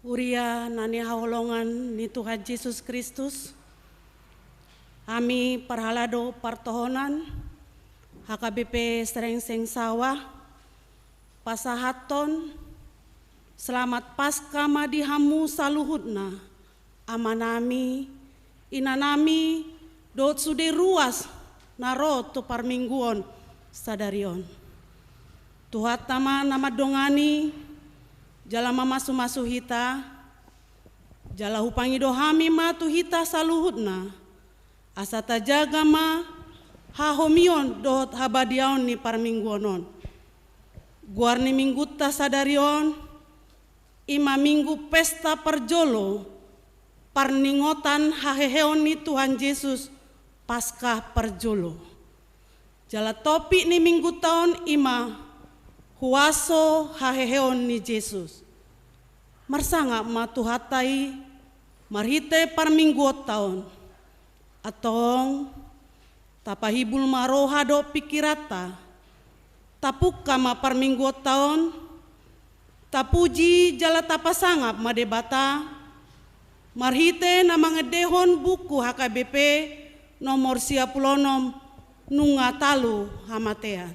Uria nani haolongan ni Tuhan Yesus Kristus. Ami parhalado partohonan HKBP Serengseng Sawah pasahaton selamat Paskah madihamu saluhutna amanami inanami dot sude ruas naro tu parmingguon sadarion. Tuhat nama dongani jala masu hita, jala hupangi dohami matu hita saluhutna, asata jaga ma hahomion dohot habadiaon ni parmingguonon. Guarni mingguta sadarion, ima minggu pesta perjolo, parningotan haheheon ni Tuhan Yesus Paskah perjolo. Jala topi ni minggu tahun ima huaso haheheon ni Yesus. Marsanga matuhatai marhite parmingguot tahun. Atong tapahibul maroha do pikirata. Tapuk kama parmingguot tahun. Tapuji jala tapasangap madebata. Marhite na mangedehon buku HKBP nomor 96 nunga talu hamatean.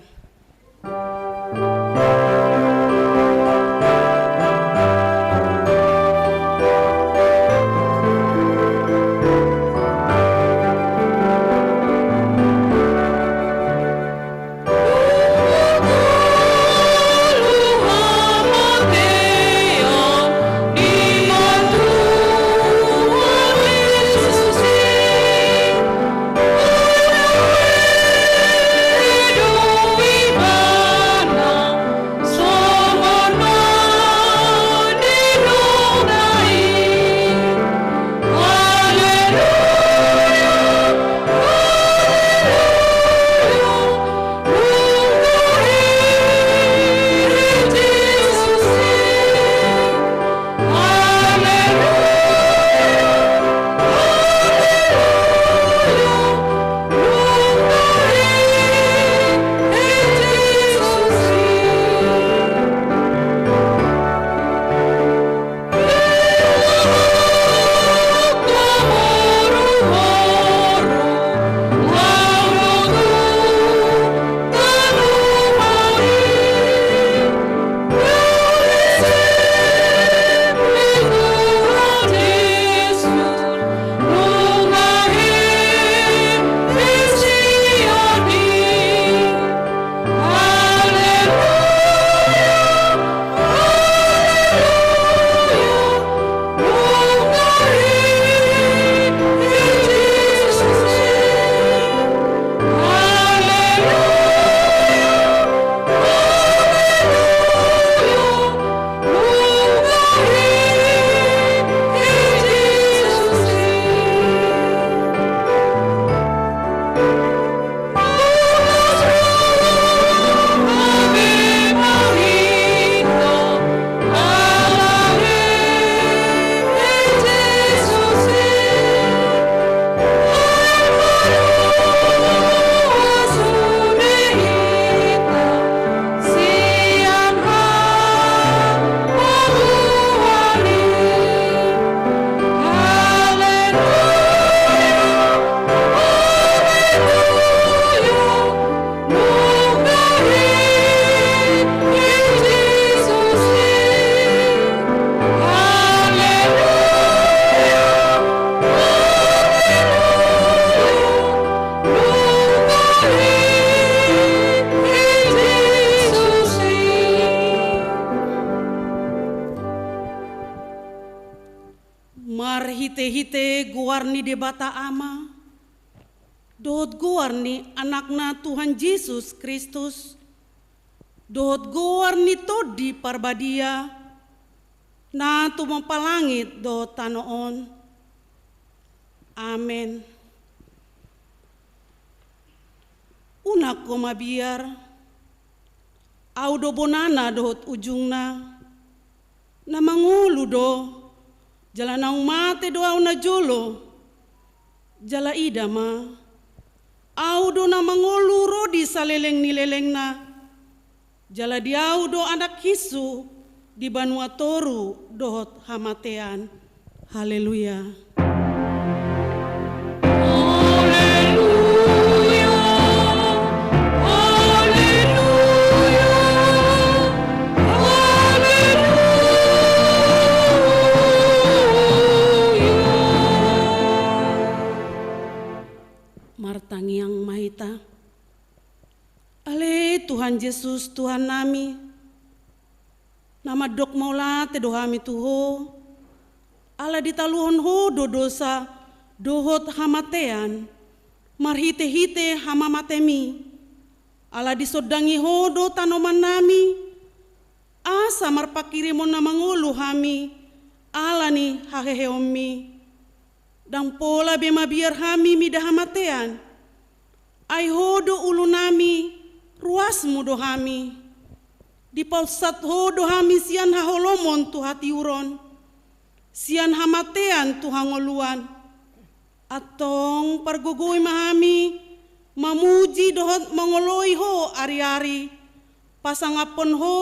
Hite-hite guarni debata ama, dohot guarni anakna Tuhan Yesus Kristus, dohot guarni todi parbadia, na tumapalangit dohot tanoon. Amen. Unak ko mabiar, audo bonana dohot ujungna, na mangulu do, jala nang mate doa na jolo, jala ida ma, audo na mangolu rodi saleleng ni leleng na, jala diaudo anak hisu, di Banua Toru dohot hamatean. Haleluya. Martangiang mahita. Ale Tuhan Yesus Tuhan nami. Nama dok maula te dohami tuho. Ala ditaluhon ho do dosa dohot hamatean. Marhite-hite hamamatemi. Ala disodangi ho do tanoman nami. Asa marpakirimon na mangulu hami. Ala ni haheheomi. Dan pola bema biar hami mida hamatean. Ai hodo ulu nami ruasmu do hami. Di pausat hodo hami sian haholomon tu hati uron. Sian hamatean tu hangoluan. Atong pargugui mahami. Mamuji dohot mangoloi ho ari-ari. Pasangapon ho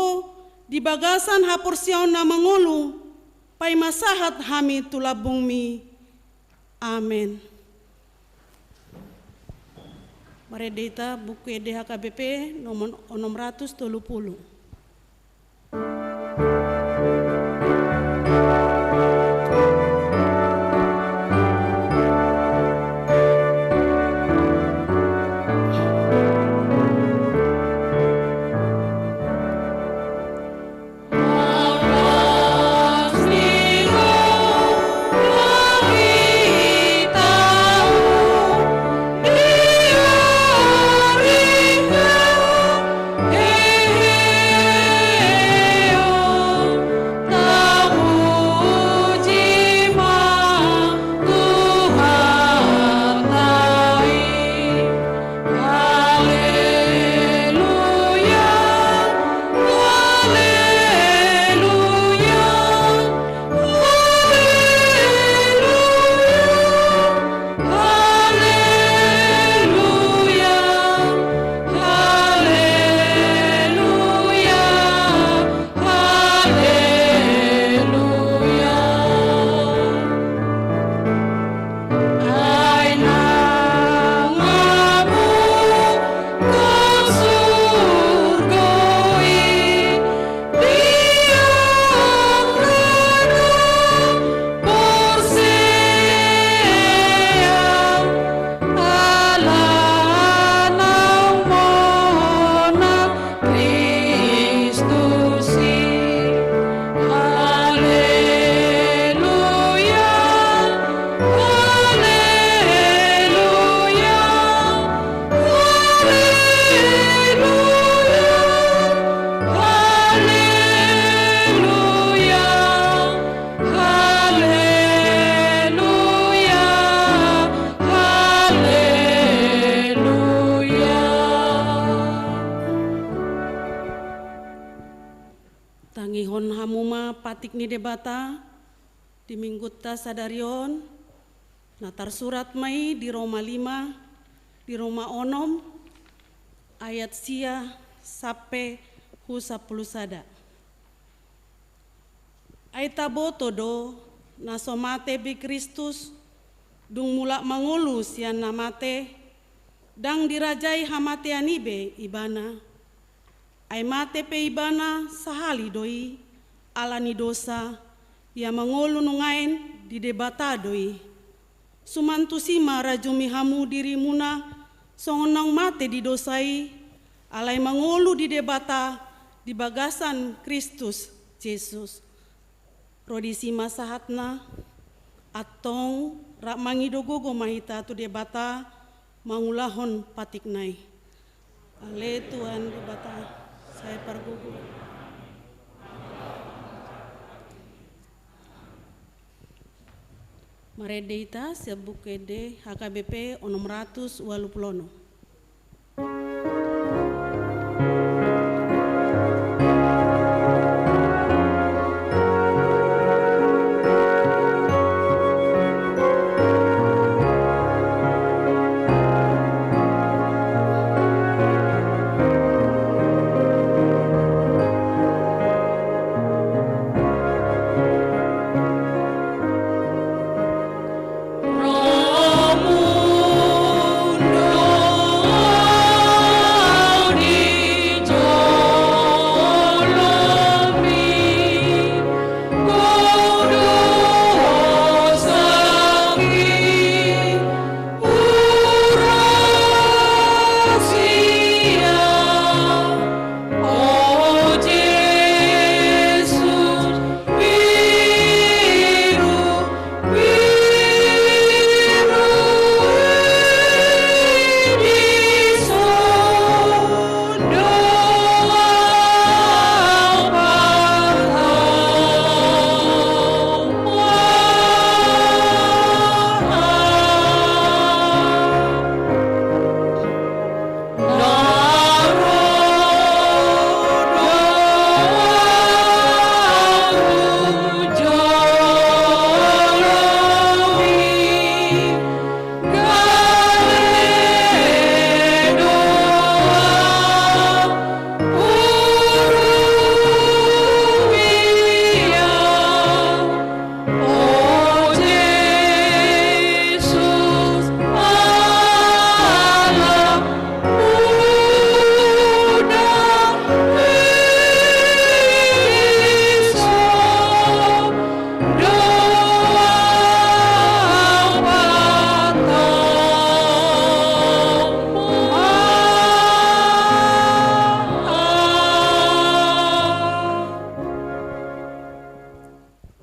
di bagasan hapor siaon na mangolu. Pai masahat hami tulabung mi. Amin. Maredeta buku EDHKBP nomor 630. Tangihon hamuma patik ni debata di mingguta sadarion natar surat mai di Roma 5 di Roma 6 ayat sia sampai hu 10 sada. Aita boto do nasomate bi Kristus dung mulak mangulu sian namate dang dirajai hamate anibe ibana. Ai mate pe ibana sahali doi alani dosa ya mangolu nungain di debata doi. Sumantu sima rajumi hamu dirimuna songonang mate didosai alai mangolu di debata di bagasan Kristus Yesus. Rodisi masahatna atong rak mangidogogo mahita tu debata mangulahon patiknai. Ale Tuhan debata saya pergugu. Maredita sebukede HKBP 680.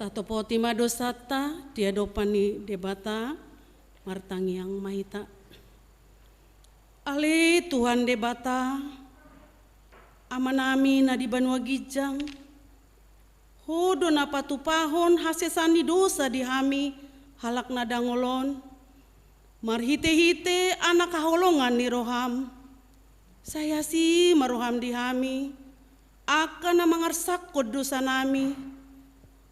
Tato potima dosata dia dopani debata martangi yang mahita. Ale Tuhan debata amanami na di Banua Gijang. Hodo na patupahon hasesani dosa dihami halak na dangolon. Marhite-hite anak kaholongan ni roham. Saya si maroham dihami. Akan na mangarsakod dosa nami.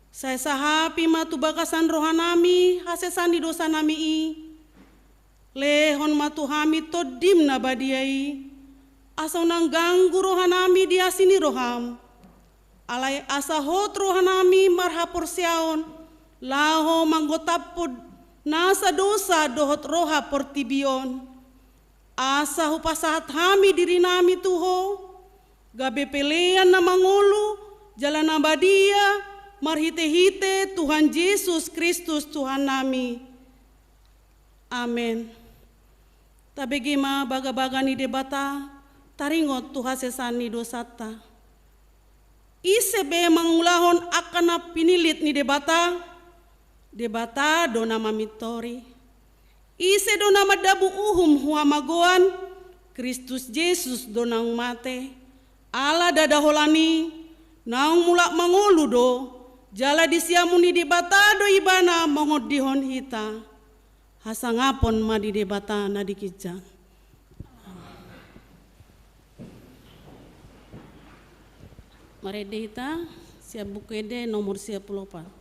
Saya sahapi matu bakasan rohanami hasesani dosa nami i. Lehon matu hami todim na badiai. Asau nang ganggu rohanami dia sini roham. Alai asa hot rohanami marhapur siaon. Laho manggotapod nasa dosa dohot roha portibion. Asa hupasahat hami diri nami tuho. Gabe pelean na mangulu jalan abadia. Marhite-hite Tuhan Yesus Kristus Tuhan nami. Amen. Tabegima baga-baga ni debata taringot Tuhan sesani dosata. Isebe mangulahon akana pinilit ni debata. Debata dona mamitori. Ise dona madabu uhum huamagoan. Kristus Yesus donang mate. Ala dadaholani naung mulak mangulu do. Jala disiamuni debata do ibana mongod dihon hita. Hasangapon ma di debata na dikijang. Marede hita siap bukede nomor 14.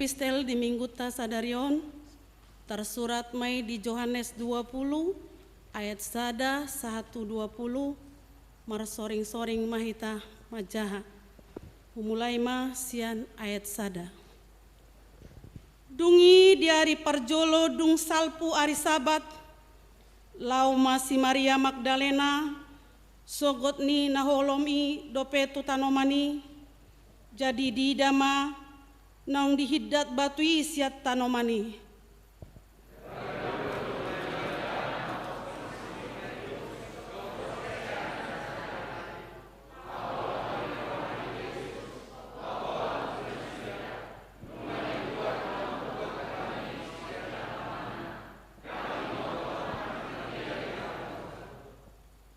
Epistel di minggu tasadarion tersurat mai di Yohanes 20 ayat sada 120 marsoring-soring mahita majaha humulai ma sian ayat sada. Dungi di hari parjolo dung salpu ari sabat lau masi Maria Magdalena sogot ni naholomi dopetu tanomani jadi di dama naung dihidat batui siat tanomani.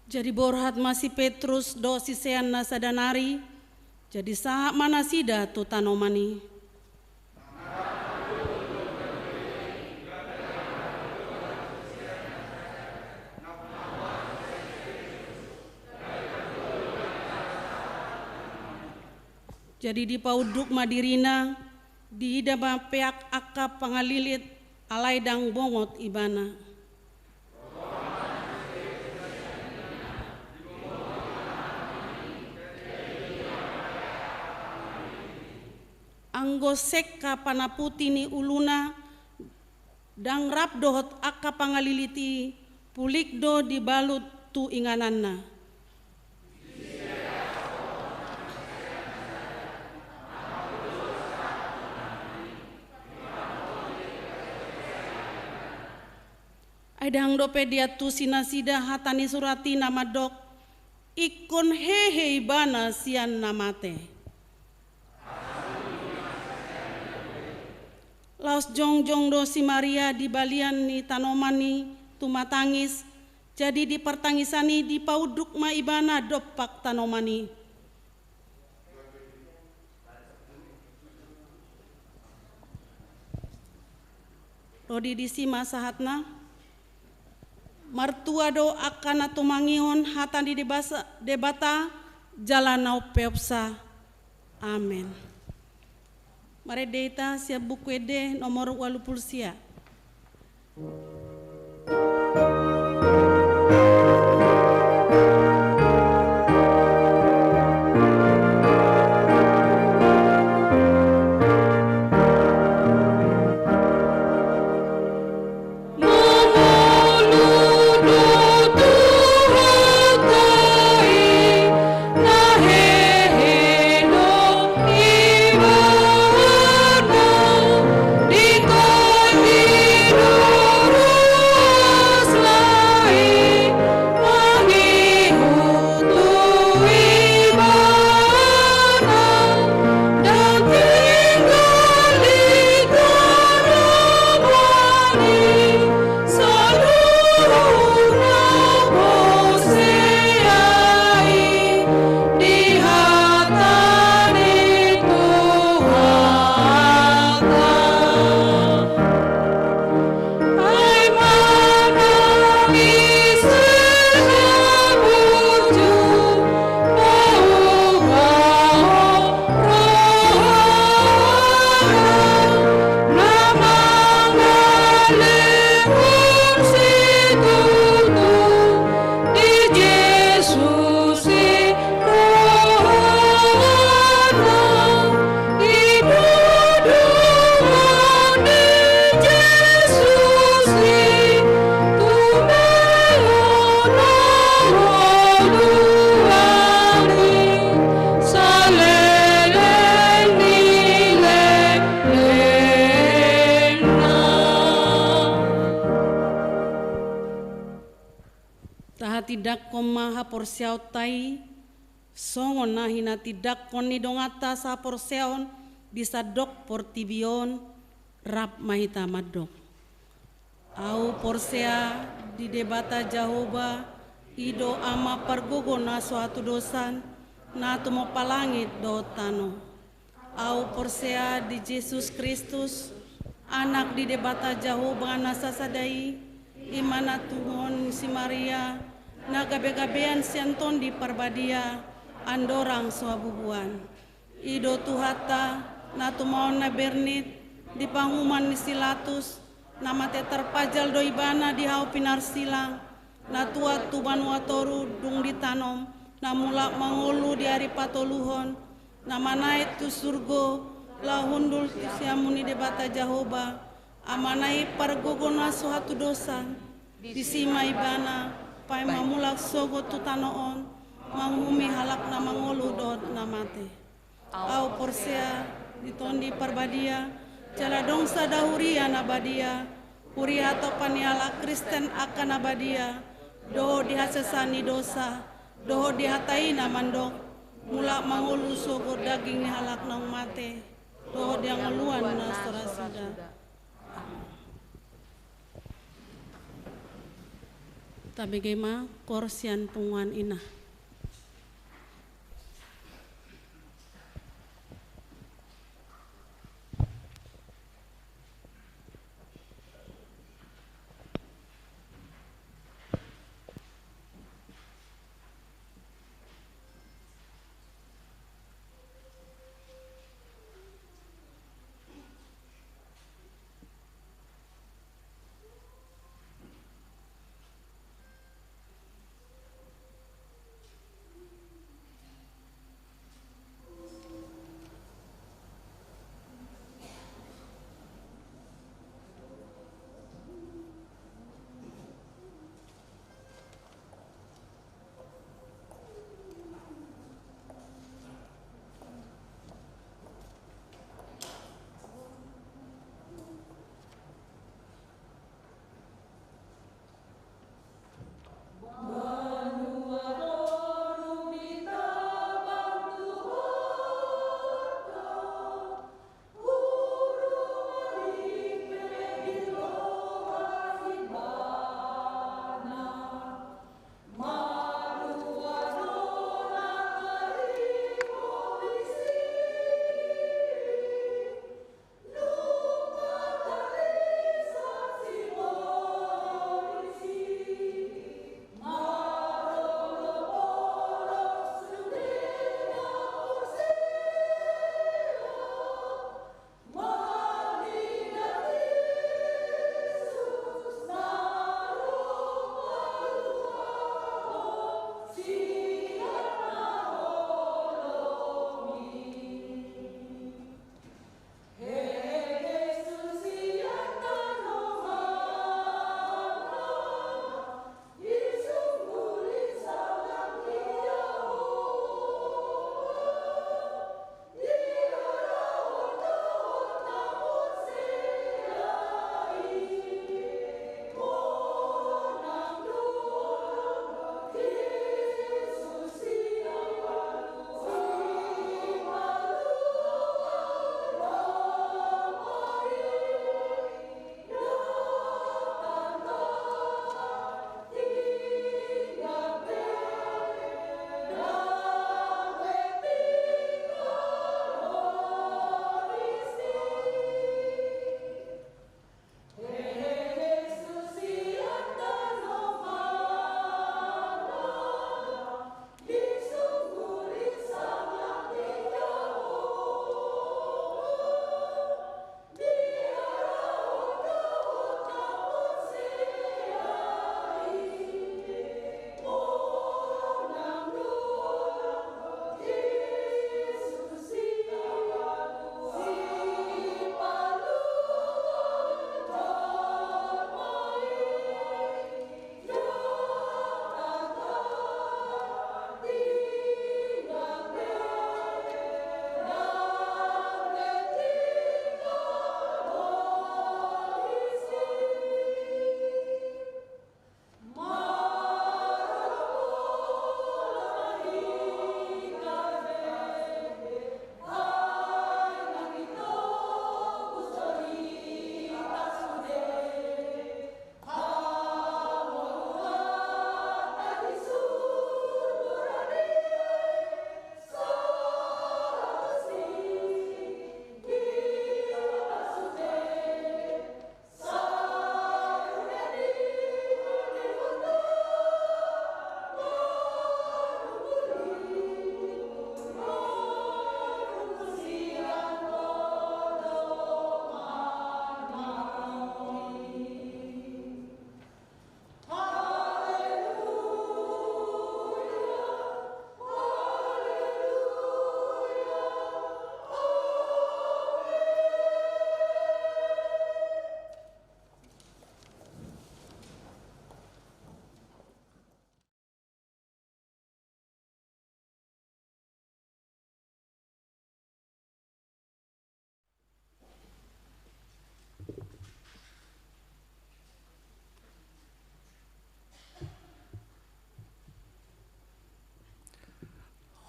Jadi borhat masih Petrus do sisean nasadanari jadi sahak manasida tu tanomani. Jadi di pauduk madirina di idama peak akka pangalilit alai dang bongot ibana. Anggo sekka panaputi ni uluna dang rap dohot akka pangaliliti pulikdo dibalut tu ingananna. Aidang dope dia tu sinasida hatani surati nama dok ikon hehe ibana sian namate. Laos jongjong do si Maria di balian ni tanomani tumatangis jadi di pertangisani di pauduk ma ibana dopak tanomani. Rodi di sima sahatna martua do akan atumangihon hatan di debata jalanau peopsa. Amin. Mare data siap buku ede nomor 80 sia. Tidak koma haporsiau tai songon na hina tidak koni dongata sa porseon bisa dok portibion rap mahita madok. Au porsea di debata Jahoba ido ama pergogo na suatu dosan na tumo palangit do tano. Au porsea di Yesus Kristus anak di debata Jahoba na sasadai imana tuhon si Maria na gabe-gabean sianton di parbadia andorang suabubuan. Ido tuhata na tumaon na bernit di panguman ni silatus na mate terpajal do ibana di hau pinar silang na tua tuban watoru dung ditanom na mula mangulu di hari patoluhon na manai tu surgo la hundul tu siamuni debata Jahoba amanai pargogo na suatu dosa di sima ibana pai mamulak sogo tutanoon mangumi halak na mangolu dot na mate. Au porsea ditondi parbadia jala dongsa dahuria na badia huria atau paniala Kristen akan abadia doho dihasesani dosa doho dihatai na mandok mula mangolu sogo daging ni halak na mate doho dia ngeluan na sorasida. Tapi gema korsian punguan ina.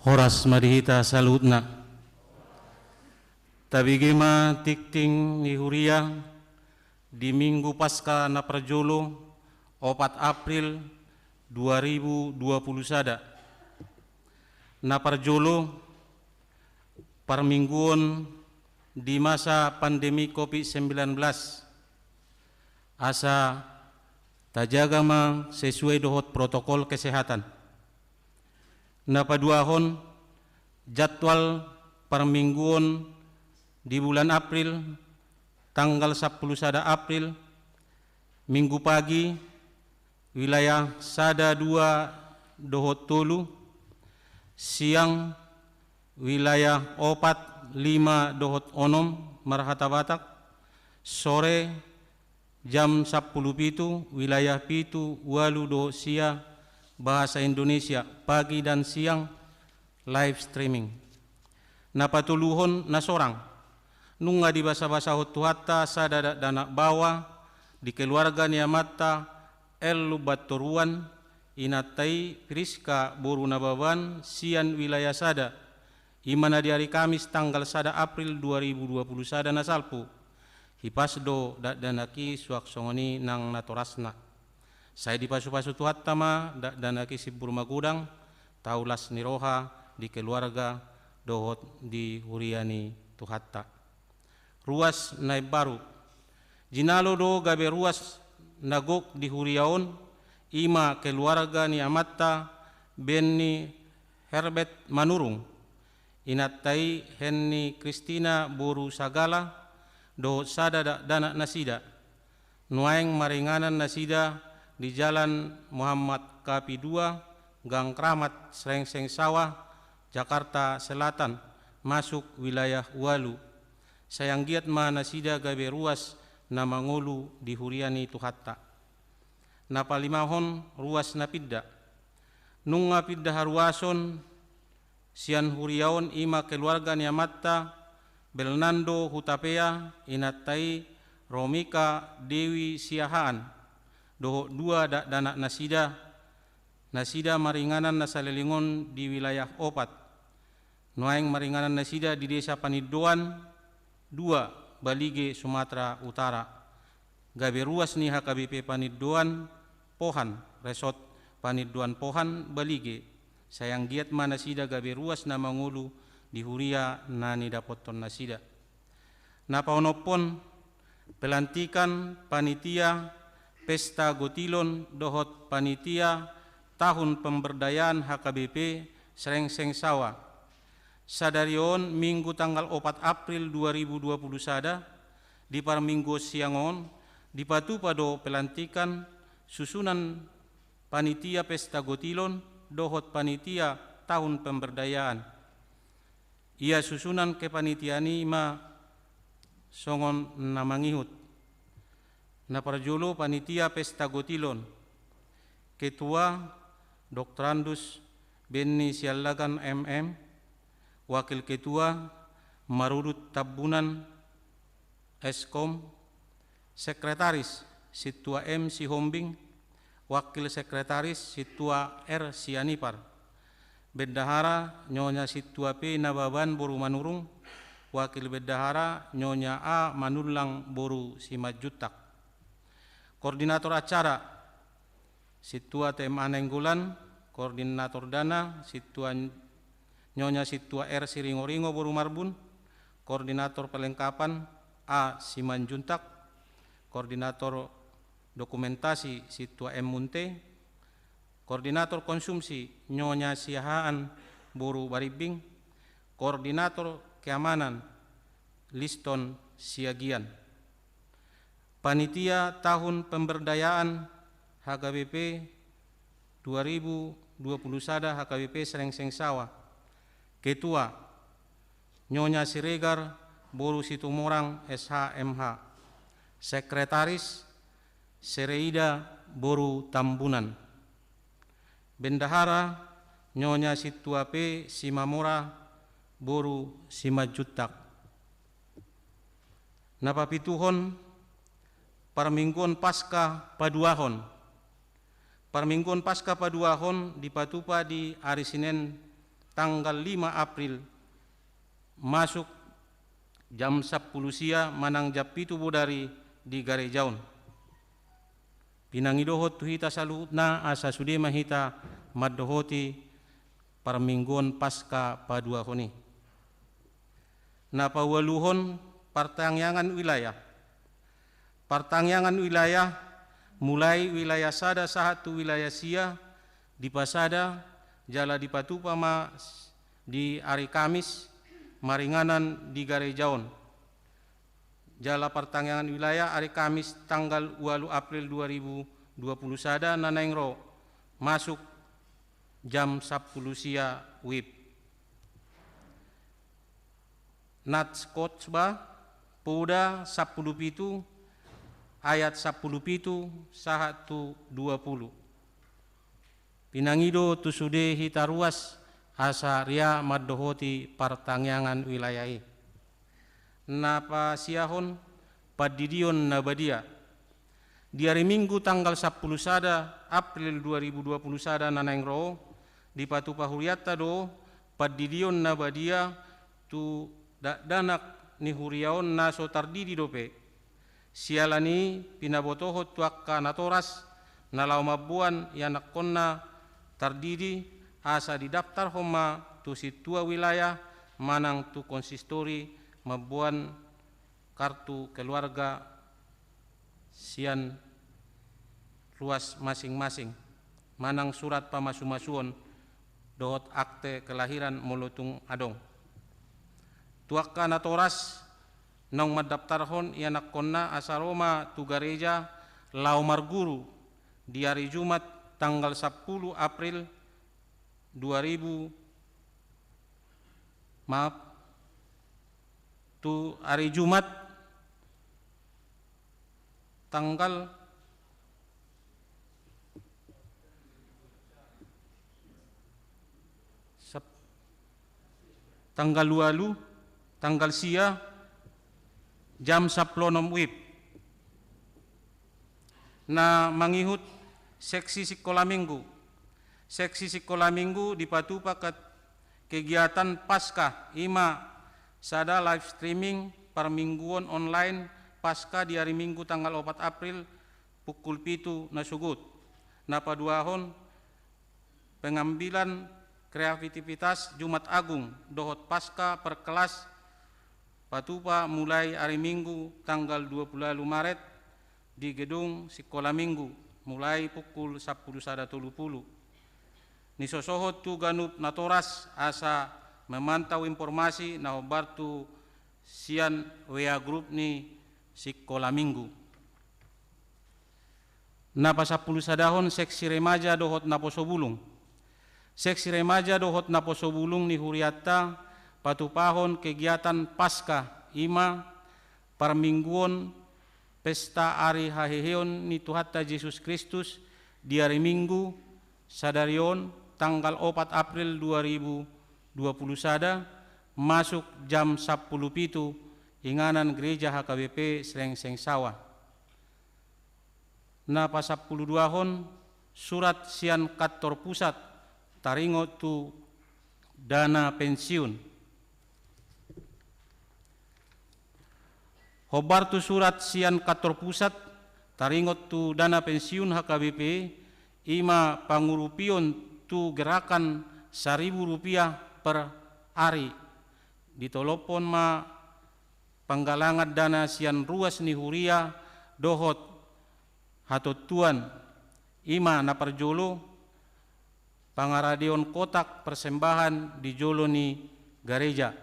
Horas madihita salutna. Tabigima tikting ni Huria di Minggu Pasca na Prajolo 4 April 2020 sada. Na Prajolo parmingguon di masa pandemi COVID-19 asa tajaga ma sesuai dohot protokol kesehatan. Napaduahon jadwal parmingguon di bulan April tanggal 10 sada April minggu pagi wilayah sada 2 dohot tolu, siang wilayah 4 5 dohot onom marhata Batak, sore jam 10 pitu wilayah pitu walu dohot sia bahasa Indonesia, pagi dan siang live streaming. Napatuluhon na sorang nunga di basa-basa hotuhata sada dana bawa di keluarga ni amata elu batoruan inatai Priska boru nababan sian wilayah sada imana di hari Kamis tanggal sada April 2020 sada nasalpu hipasdo danaki suak songoni nang natorasna. Saya di pasu-pasu tuhat tama dan aki sibur magudang taulas niroha di keluarga dohot di huriani tuhatta. Ruas naib baru. Jinalo do gabe ruas nagok di huriaon ima keluarga ni amatta Benny Herbert Manurung. Inatai Henny Kristina Boru Sagala do sada dana nasida. Nuaeng maringanan nasida di Jalan Muhammad Kapi 2, Gang Kramat, Srengseng Sawah, Jakarta Selatan, masuk wilayah Walu. Sayang giat ma nasida gabe ruas na mangulu di huriani tuhatta. Napalimahon ruas napidda. Nunga pidda haruason sian huriaon ima keluarga ni amatta Belnando Hutapea inatai Romika Dewi Siahaan. Doho 2 dana nasida maringanan nasalelingon di wilayah Opat. Nuaeng maringanan nasida di desa Paniddoan 2 Balige Sumatera Utara. Gabe ruas ni HKBP Paniddoan Pohan Resort Paniddoan Pohan Balige. Sayang giat mana nasida gabe ruas na mangulu di huria nani dapoton nasida. Napaonopon pelantikan panitia Pesta Gotilon dohot panitia tahun pemberdayaan HKBP Srengseng Sawah. Sadarion Minggu tanggal 4 April 2020 sada di parminggu siangon dipatu pado pelantikan susunan panitia Pesta Gotilon dohot panitia tahun pemberdayaan. Ia susunan kepanitiani ma songon namangihut. Naparjolo panitia Pesta Gotilon. Ketua Dr. Andus Benny Sialagan MM. Wakil Ketua Marudut Tabunan Eskom. Sekretaris Situa M. Sihombing. Wakil Sekretaris Situa R. Sianipar. Bendahara Nyonya Situa P. Nababan Boru Manurung. Wakil Bendahara Nyonya A. Manulang Boru Simajutak. Koordinator acara Situa TMA Nenggulan, Koordinator Dana Nyonya Situa R Siringoringo Boru Marbun, Koordinator Pelengkapan A Simanjuntak, Koordinator Dokumentasi Situa M Munte, Koordinator Konsumsi Nyonya Siahaan Boru Baribing, Koordinator Keamanan Liston Siagian. Panitia Tahun Pemberdayaan HKBP 2020 sada HKBP Srengseng Sawah. Ketua Nyonya Siregar Boru Situmorang SHMH. Sekretaris Sereida Boru Tambunan. Bendahara Nyonya Situa P Simamora Boru Simajutak. Napapituhon Parmingguan Pasca Paduahon. Parmingguan Pasca Paduahon dipatupa di hari Senin tanggal 5 April masuk jam 10 sia manang jam 7 bodari di Garejaon. Pinangidohot tu hita saluhutna asa sude mahita maddohoti parmingguan pasca padua honi. Napawaluhon pertangyangan wilayah. Pertangyangan wilayah mulai wilayah sada sahatu wilayah sia di Pasada jala di Patupama di hari Kamis maringanan di Garejaon. Jala pertangyangan wilayah hari Kamis tanggal 8 April 2020 sada nanaingro masuk jam 10 sia WIB. Nats Kotsba Puda 10 ayat 10 sahatu 20. Pinangido tusude hita ruas asa ria maddohoti pertangyangan wilayah. Napa siahon padidion nabadia. Di hari Minggu tanggal 10 sada April 2020 sada nanaingro di Patupa Huriata do padidion nabadia tu danak ni huriaon naso tardidi dope. Sialani pinabotohot tuakka natoras nalau mabuan yanak konna tardidi asa didaftar homa tu situa wilayah manang tu konsistori mabuan kartu keluarga sian luas masing-masing manang surat pamasu-masuon dohot akte kelahiran molotung adong. Tuakka natoras nang madaftarhon ianak konna asaroma tu Gareja lau marguru di hari Jumat tanggal 10 April 2000 tu hari Jumat tanggal tanggal 20 tanggal sia jam 10 WIB na mangihut seksi sekolah minggu. Seksi sekolah minggu di Patupa kegiatan pasca ima sada live streaming permingguan online pasca di hari Minggu tanggal 4 April pukul 7 nasugut. Napa duahon pengambilan kreativitas Jumat Agung dohot pasca per kelas Patupa mulai hari Minggu tanggal 20 Maret di gedung sekolah minggu mulai pukul 10.30. Nisosohot tu ganup natoras asa memantau informasi na bartu sian WA group ni sekolah minggu. Napa 10 sadahon seksi remaja dohot naposobulung. Seksi remaja dohot naposobulung ni Huriata Patupahon kegiatan pasca ima permingguan pesta hari haheheon ni Tuhatta Yesus Kristus di hari Minggu sadarion tanggal 4 April 2020 sada masuk jam 10 pitu inganan gereja HKBP Srengseng Sawah. Napa 10 duahon surat sian kantor pusat taringo tu dana pensiun. Hobar tu surat sian kantor pusat taringot tu dana pensiun HKBP ima pangurupion tu gerakan Rp1.000 per hari ditolopon ma panggalangan dana sian ruas ni huria dohot hatotuan ima naparjolo pangaradion kotak persembahan di jolo ni Gareja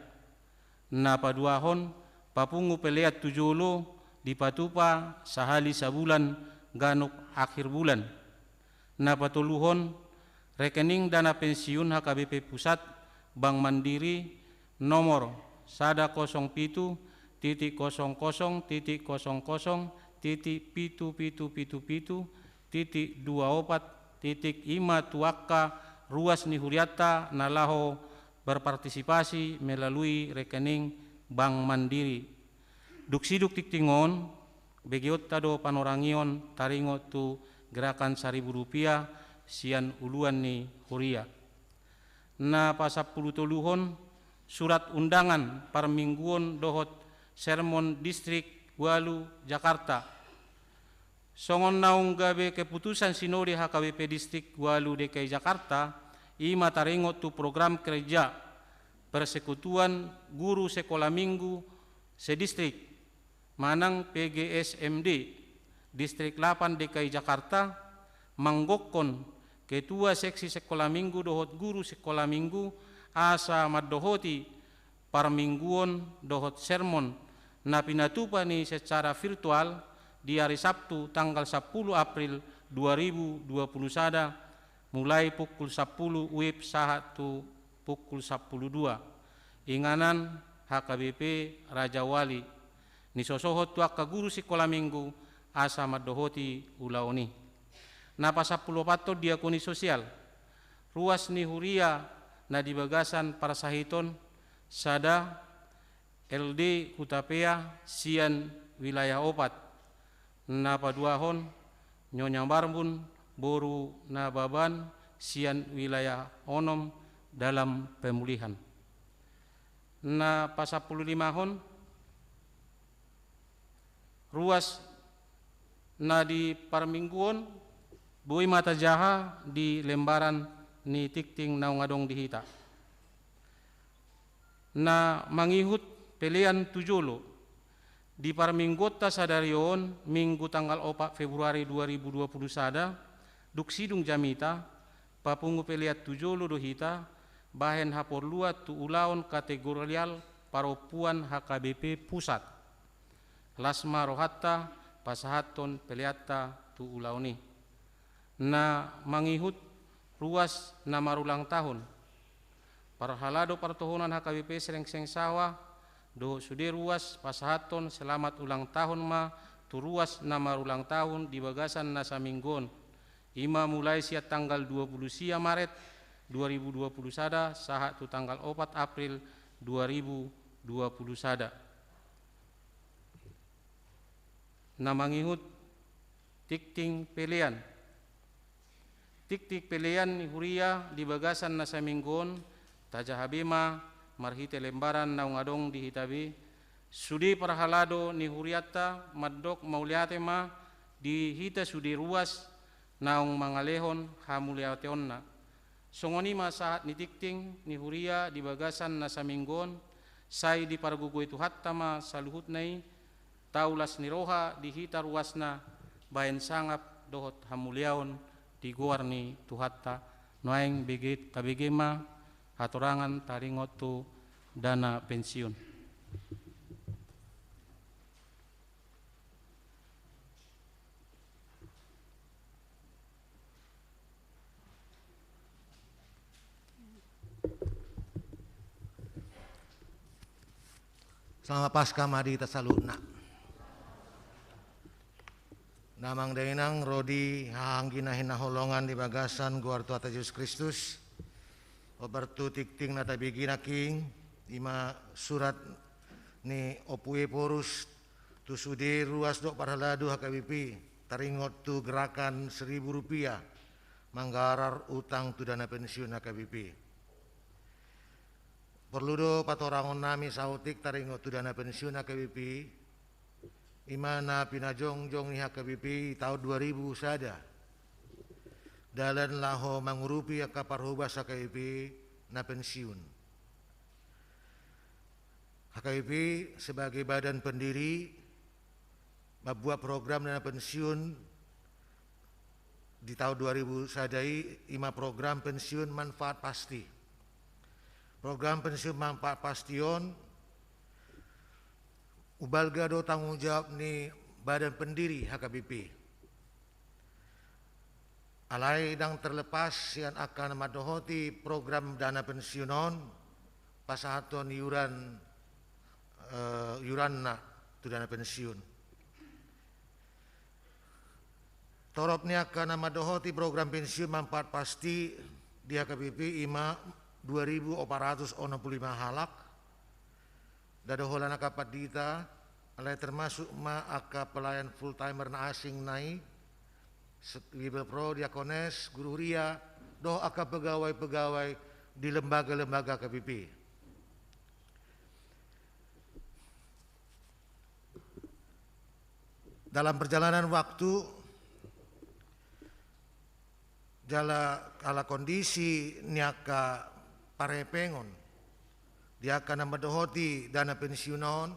napaduahon papungu peleat tujolo di Patupa sahali sabulan ganuk akhir bulan. Napatuluhon rekening dana pensiun HKBP Pusat Bank Mandiri nomor 107.0000.777.24 tuakka ruas ni Huriata nalaho berpartisipasi melalui rekening Bank Mandiri. Duksiduk tiktingon begiot tado panorangion taringo tu gerakan Rp1.000 sian uluan ni Huria. na pasapuluh toluhon surat undangan parmingguon dohot sermon distrik Walu Jakarta. Songon naung gabe keputusan sinode HKBP distrik Walu DKI Jakarta, ima taringot tu program kerja persekutuan guru sekolah minggu sedistrik manang PGSMD distrik 8 DKI Jakarta manggokon ketua seksi sekolah minggu dohot guru sekolah minggu asa maddohoti parmingguon dohot sermon na pinatupani secara virtual di hari Sabtu tanggal 10 April 2021 mulai pukul 10 WIB sahatu pukul 10.02. Inganan HKBP Raja Wali nisosohot tuaka guru sekolah minggu asa maddohoti ulaoni. Napa 10 pato diakoni sosial ruas ni huria na dibagasan para sahiton sada LD Kutapea sian wilayah opat na paduahon Nyonya Barbun boru na baban sian wilayah onom dalam pemulihan. Na pasapuluh limahon ruas na di parmingguon bui mata jaha di lembaran ni tikting naung adong dihita. Na mangihut pelian tujolo di parminggota sadarion minggu tanggal 4 Februari 2020 sada duksidung jamita papungu peliat tujolo dohita bahen hapor luat tu ulaon kategorial paropuan HKBP pusat lasma rohatta pasahaton peliatta tu ulaoni na mangihut ruas na marulang tahun parhalado partohonan HKBP Serengseng Sawah do sude ruas pasahaton selamat ulang tahun ma tu ruas na marulang tahun di bagasan na saminggon ima mulai siat tanggal 20 sia Maret 2020 sada sahat tu tanggal 4 April 2020 sada. Namangihut tikting pelian. Tiktik pelian ni huria di bagasan na saminggon tajahabima marhite lembaran naung adong di hitabi sudi parhalado ni huriata maddok mauliate ma di hita sudi ruas naung mangalehon hamuliateonna. Songoni masahat ni tikting ni huria di bagasan na saminggon sai di pargugoy tu hattama saluhut nai taulas ni roha di hita ruasna bayan sangap dohot hamuliaon di guar ni tu hatta noaing begit kabegema hatorangan taringot tu dana pensiun. Selamat Paskah mari tasaluna. Namang dainang rodi hahanggina hinaholongan di bagasan guar Tuhan Yesus Kristus. Obertu tikting nata bigina king ima surat ni opue porus tu sudi ruas dok parhaladu HKBP taringot tu gerakan Rp1.000 manggarar utang tu dana pensiun HKBP. Perlu do patorangon nami sautik taringot tu dana pensiun HKBP imana pinajong-jong ni HKBP tahun 2000 sada dalan laho mangurupi akaparhubas HKBP na pensiun. HKBP sebagai badan pendiri membuat program dana pensiun di tahun 2000 sadai 5 program pensiun manfaat pasti. Program pensiun manfaat pastion ubalga do tanggung jawab ni badan pendiri HKBP. Alai dang terlepas yang akan madohoti program dana pensiunon pasahaton yuran yuranna tu dana pensiun. Torop ni akan madohoti program pensiun manfaat pasti di HKBP ima 2.465 halak dadoholana kapat dita alai termasuk ma aka pelayan full timer na asing nai Wibil Pro Diakones Guru Ria doh aka pegawai-pegawai di lembaga-lembaga KPP. Dalam perjalanan waktu, ala kondisi niaka parepengon, dia akan mendohoti dana pensiunon,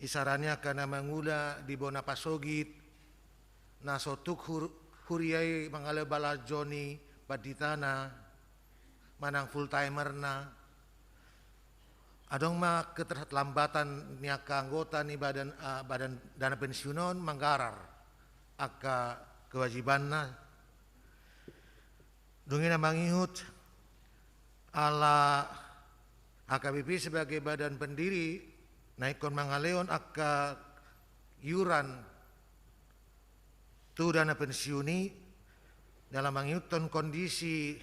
isarannya akan mengula di bona pasogit, nasotuk huriai mangale bala Joni baditana, manang full timer na, adong ma keterlambatan niaka anggota ni badan dana pensiunon manggarar aka kewajibanna. Dungina mangihut ala AKBP sebagai badan pendiri naikon mangaleon aka yuran tu dana pensiuni dalam mangihutton kondisi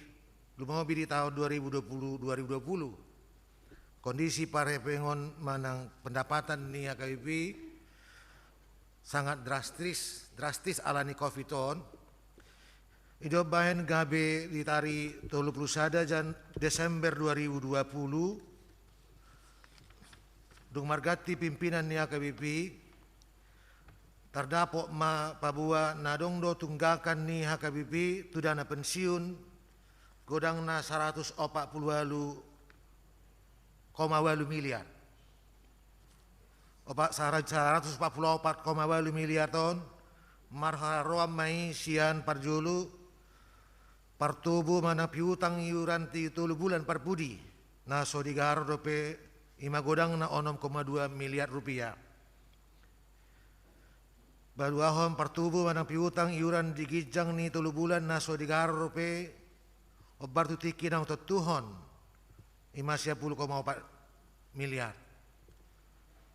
lumobi di tahun 2020 kondisi parepengon manang pendapatan ni AKBP sangat drastis alani COVID-on. Ido bahen gabe ditari 31 Desember 2020 dung margati pimpinan ni AKBP terdapok ma pabua nadong do tunggakan ni AKBP tu dana pensiun godang na 148,8 miliar 148,8 miliar ton marharoam mai sian parjulu partubu mana piutang iuran ti 3 bulan per budi na so digaro dope ima godang na 6,2 miliar rupiah. Baru ahom partubu mana piutang iuran digijang ni 3 bulan na so digaro dope obar tu tiki na utuhon ima 10,4 miliar.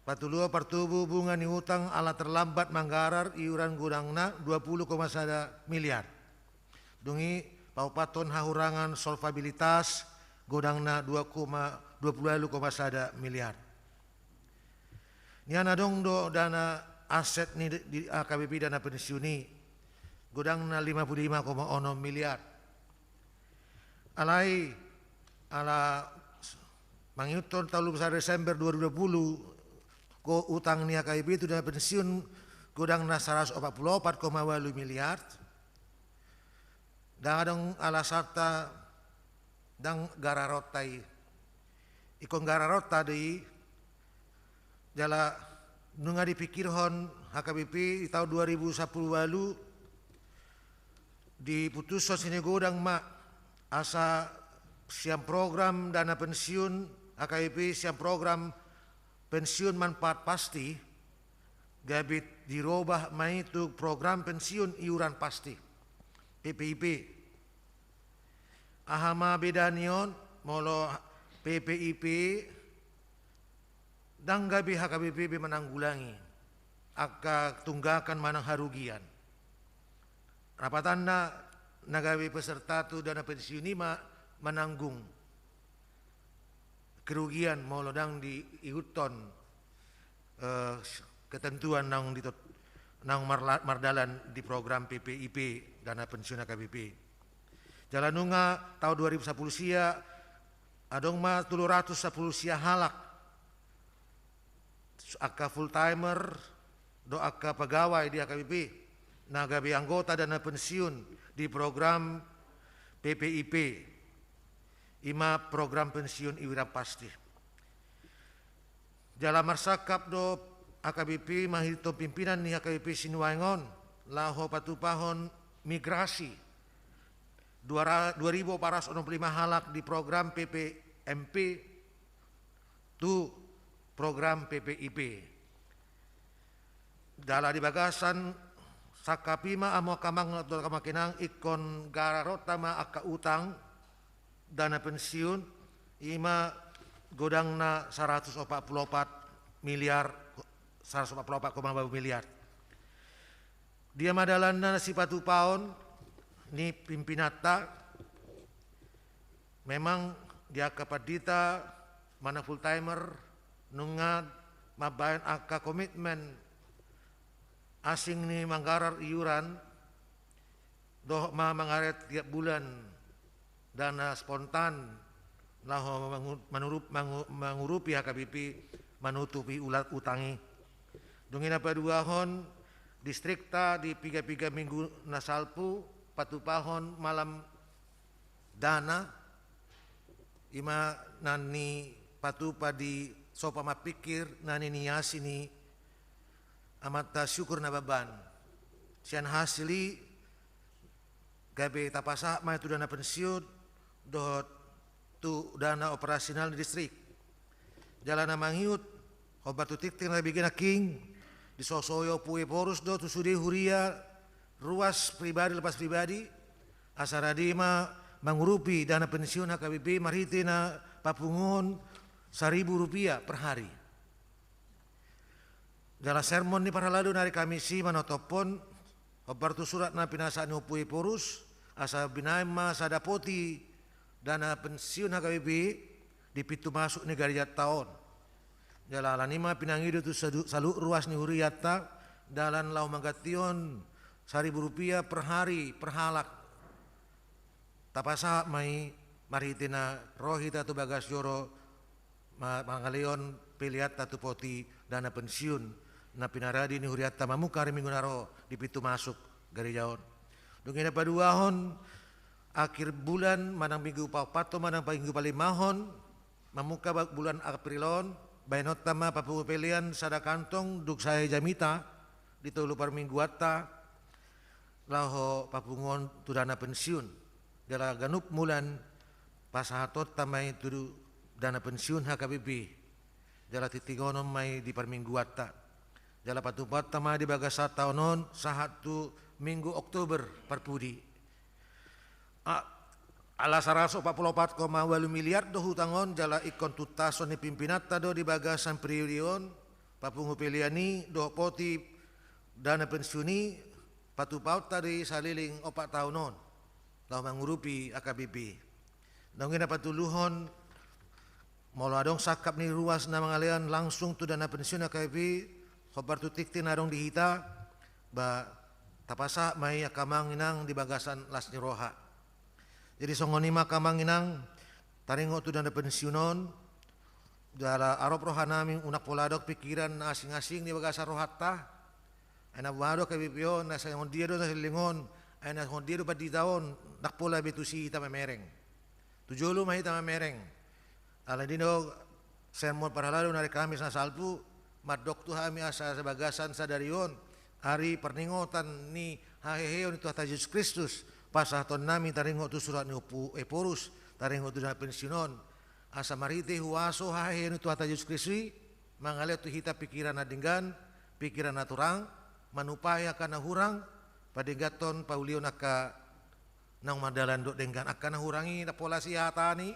Patulua partubu bunga ni utang ala terlambat manggarar iuran godang na 20,1 miliar. Dungi paupaton hahurangan solvabilitas godangna 20,1 miliar. Niana dong do dana aset ni di AKBP dana pensiuni godangna 55,6 miliar. Alai ala mangiuton tahun Desember 2020 ko utang ni AKBP itu dana pensiun godangna 144,8 miliar. Dadang ala sarta dang gararotai ikon gararota deui jala nunga dipikirhon HKBP di tahun 2010 lalu diputuson sini godang ma asa siam program dana pensiun HKBP siam program pensiun manfaat pasti gabit dirubah mai itu program pensiun iuran pasti PPIP. Ahama bedanion molo PPIP dan gabi HKBP menanggulangi aka tunggakan manang harugian. Rapatanna nagawi peserta tu dana pensiun ima menanggung kerugian molo dang di iuton ketentuan nang mardalan di program PPIP dana pensiun AKBP. Jalanunga tahun 2010 sia adong ma 310 sia halak aka full timer do aka pegawai di AKBP nagabi anggota dana pensiun di program PPIP ima program pensiun iuran pasti. Jala marsakap do AKBP mahito pimpinan ni AKBP Sinuangon laho patupahon migrasi 2.465 halak di program PPMP tu program PPIP. Dala di bagasan sakapima amo kamang atau kamakinang ikon gararota ma aka utang dana pensiun ima godang na 144 miliar 144,2 miliar. Dia madalan na si patu paon ni pimpinata memang dia kapadita mana full timer nunga mabayan aka komitmen asing ni manggarar iuran doh ma mangaret tiap bulan dana spontan laho mangurupi HKBP manutupi ulat utangi. Dungina paduahon distrikta di piga-piga minggu nasalpu patupahon malam dana ima nani patupa di sopa mapikir nani niasi ni amata syukur na baban sian hasili gabe tapasa ma itu dana pensiun dot tu dana operasional di distrik jalan manghiut obat tu tikting lebih gena king di sosoyo pue porus do tu sudi huria ruas pribadi lepas pribadi asaradima mengurupi dana pensiun HKBP maritina papungun Rp1.000 per hari. Dalam sermon ni para ladu nari kamisi manotopon obartu surat na pinasaan upui porus asa binaima sadapoti dana pensiun HKBP di pintu masuk negara tahun. Dalam alanima pinangido tu salu ruas ni huriata dalam lau mangation Rp1.000 per hari per halak. Tapasa mai maritina rohita tu bagas joro mangaleon pilihat tatu poti dana pensiun na pinaradi ni huriata mamuka minggu naro di pintu masuk gari jaon. Dungina paduahon akhir bulan manang minggu papato manang minggu palimahon mamuka bulan Aprilon bainot tama papungu pelian sada kantong duk saya jamita di tolu par mingguata laho papungon tu dana pensiun. Dala ganup mulan pasahatot tamay tudu dana pensiun HKBP dala titigonom may di parmingguata dala patupat tama di bagasa taonon sahat tu minggu Oktober parpudi ala 144,8 miliar do hutangon jala ikon tutason ni pimpinata do di bagasan priorion papungu piliani do poti dana pensiuni patupaut tadi saliling 4 tahunon lau mengurupi HKBP. Dongina patuluhon molo adong sakap ni ruas na mangalean langsung tu dana pensiun HKBP khobar tu tiktin adong dihita ba tapasa may akamanginang di bagasan las ni roha. Jadi songonima kamanginang taringo tu dana pensiunon dala arop roha naming unak poladok pikiran asing-asing di bagasan rohatta ana wado KBPO na sa dia do sa lingon ana hondiru pa di taon nakpola betusi ita mamereng tujolo mahita mamereng ala dino sermon para lalu nari Kamis na salpu madok tu hami asa sa bagasan sa darion hari perningotan ni haheheo ni Tuhan Yesus Kristus pasaton nami taringo tu surat ni Eporus taringo tu na pensiunon asa marite huaso haheheo ni Tuhan Yesus Kristus mangalet tu hita pikiran na dinggan pikiran na turang manupaya kana hurang padigaton paulio naka nang madalan do dengan akan hurangi na pola si hatani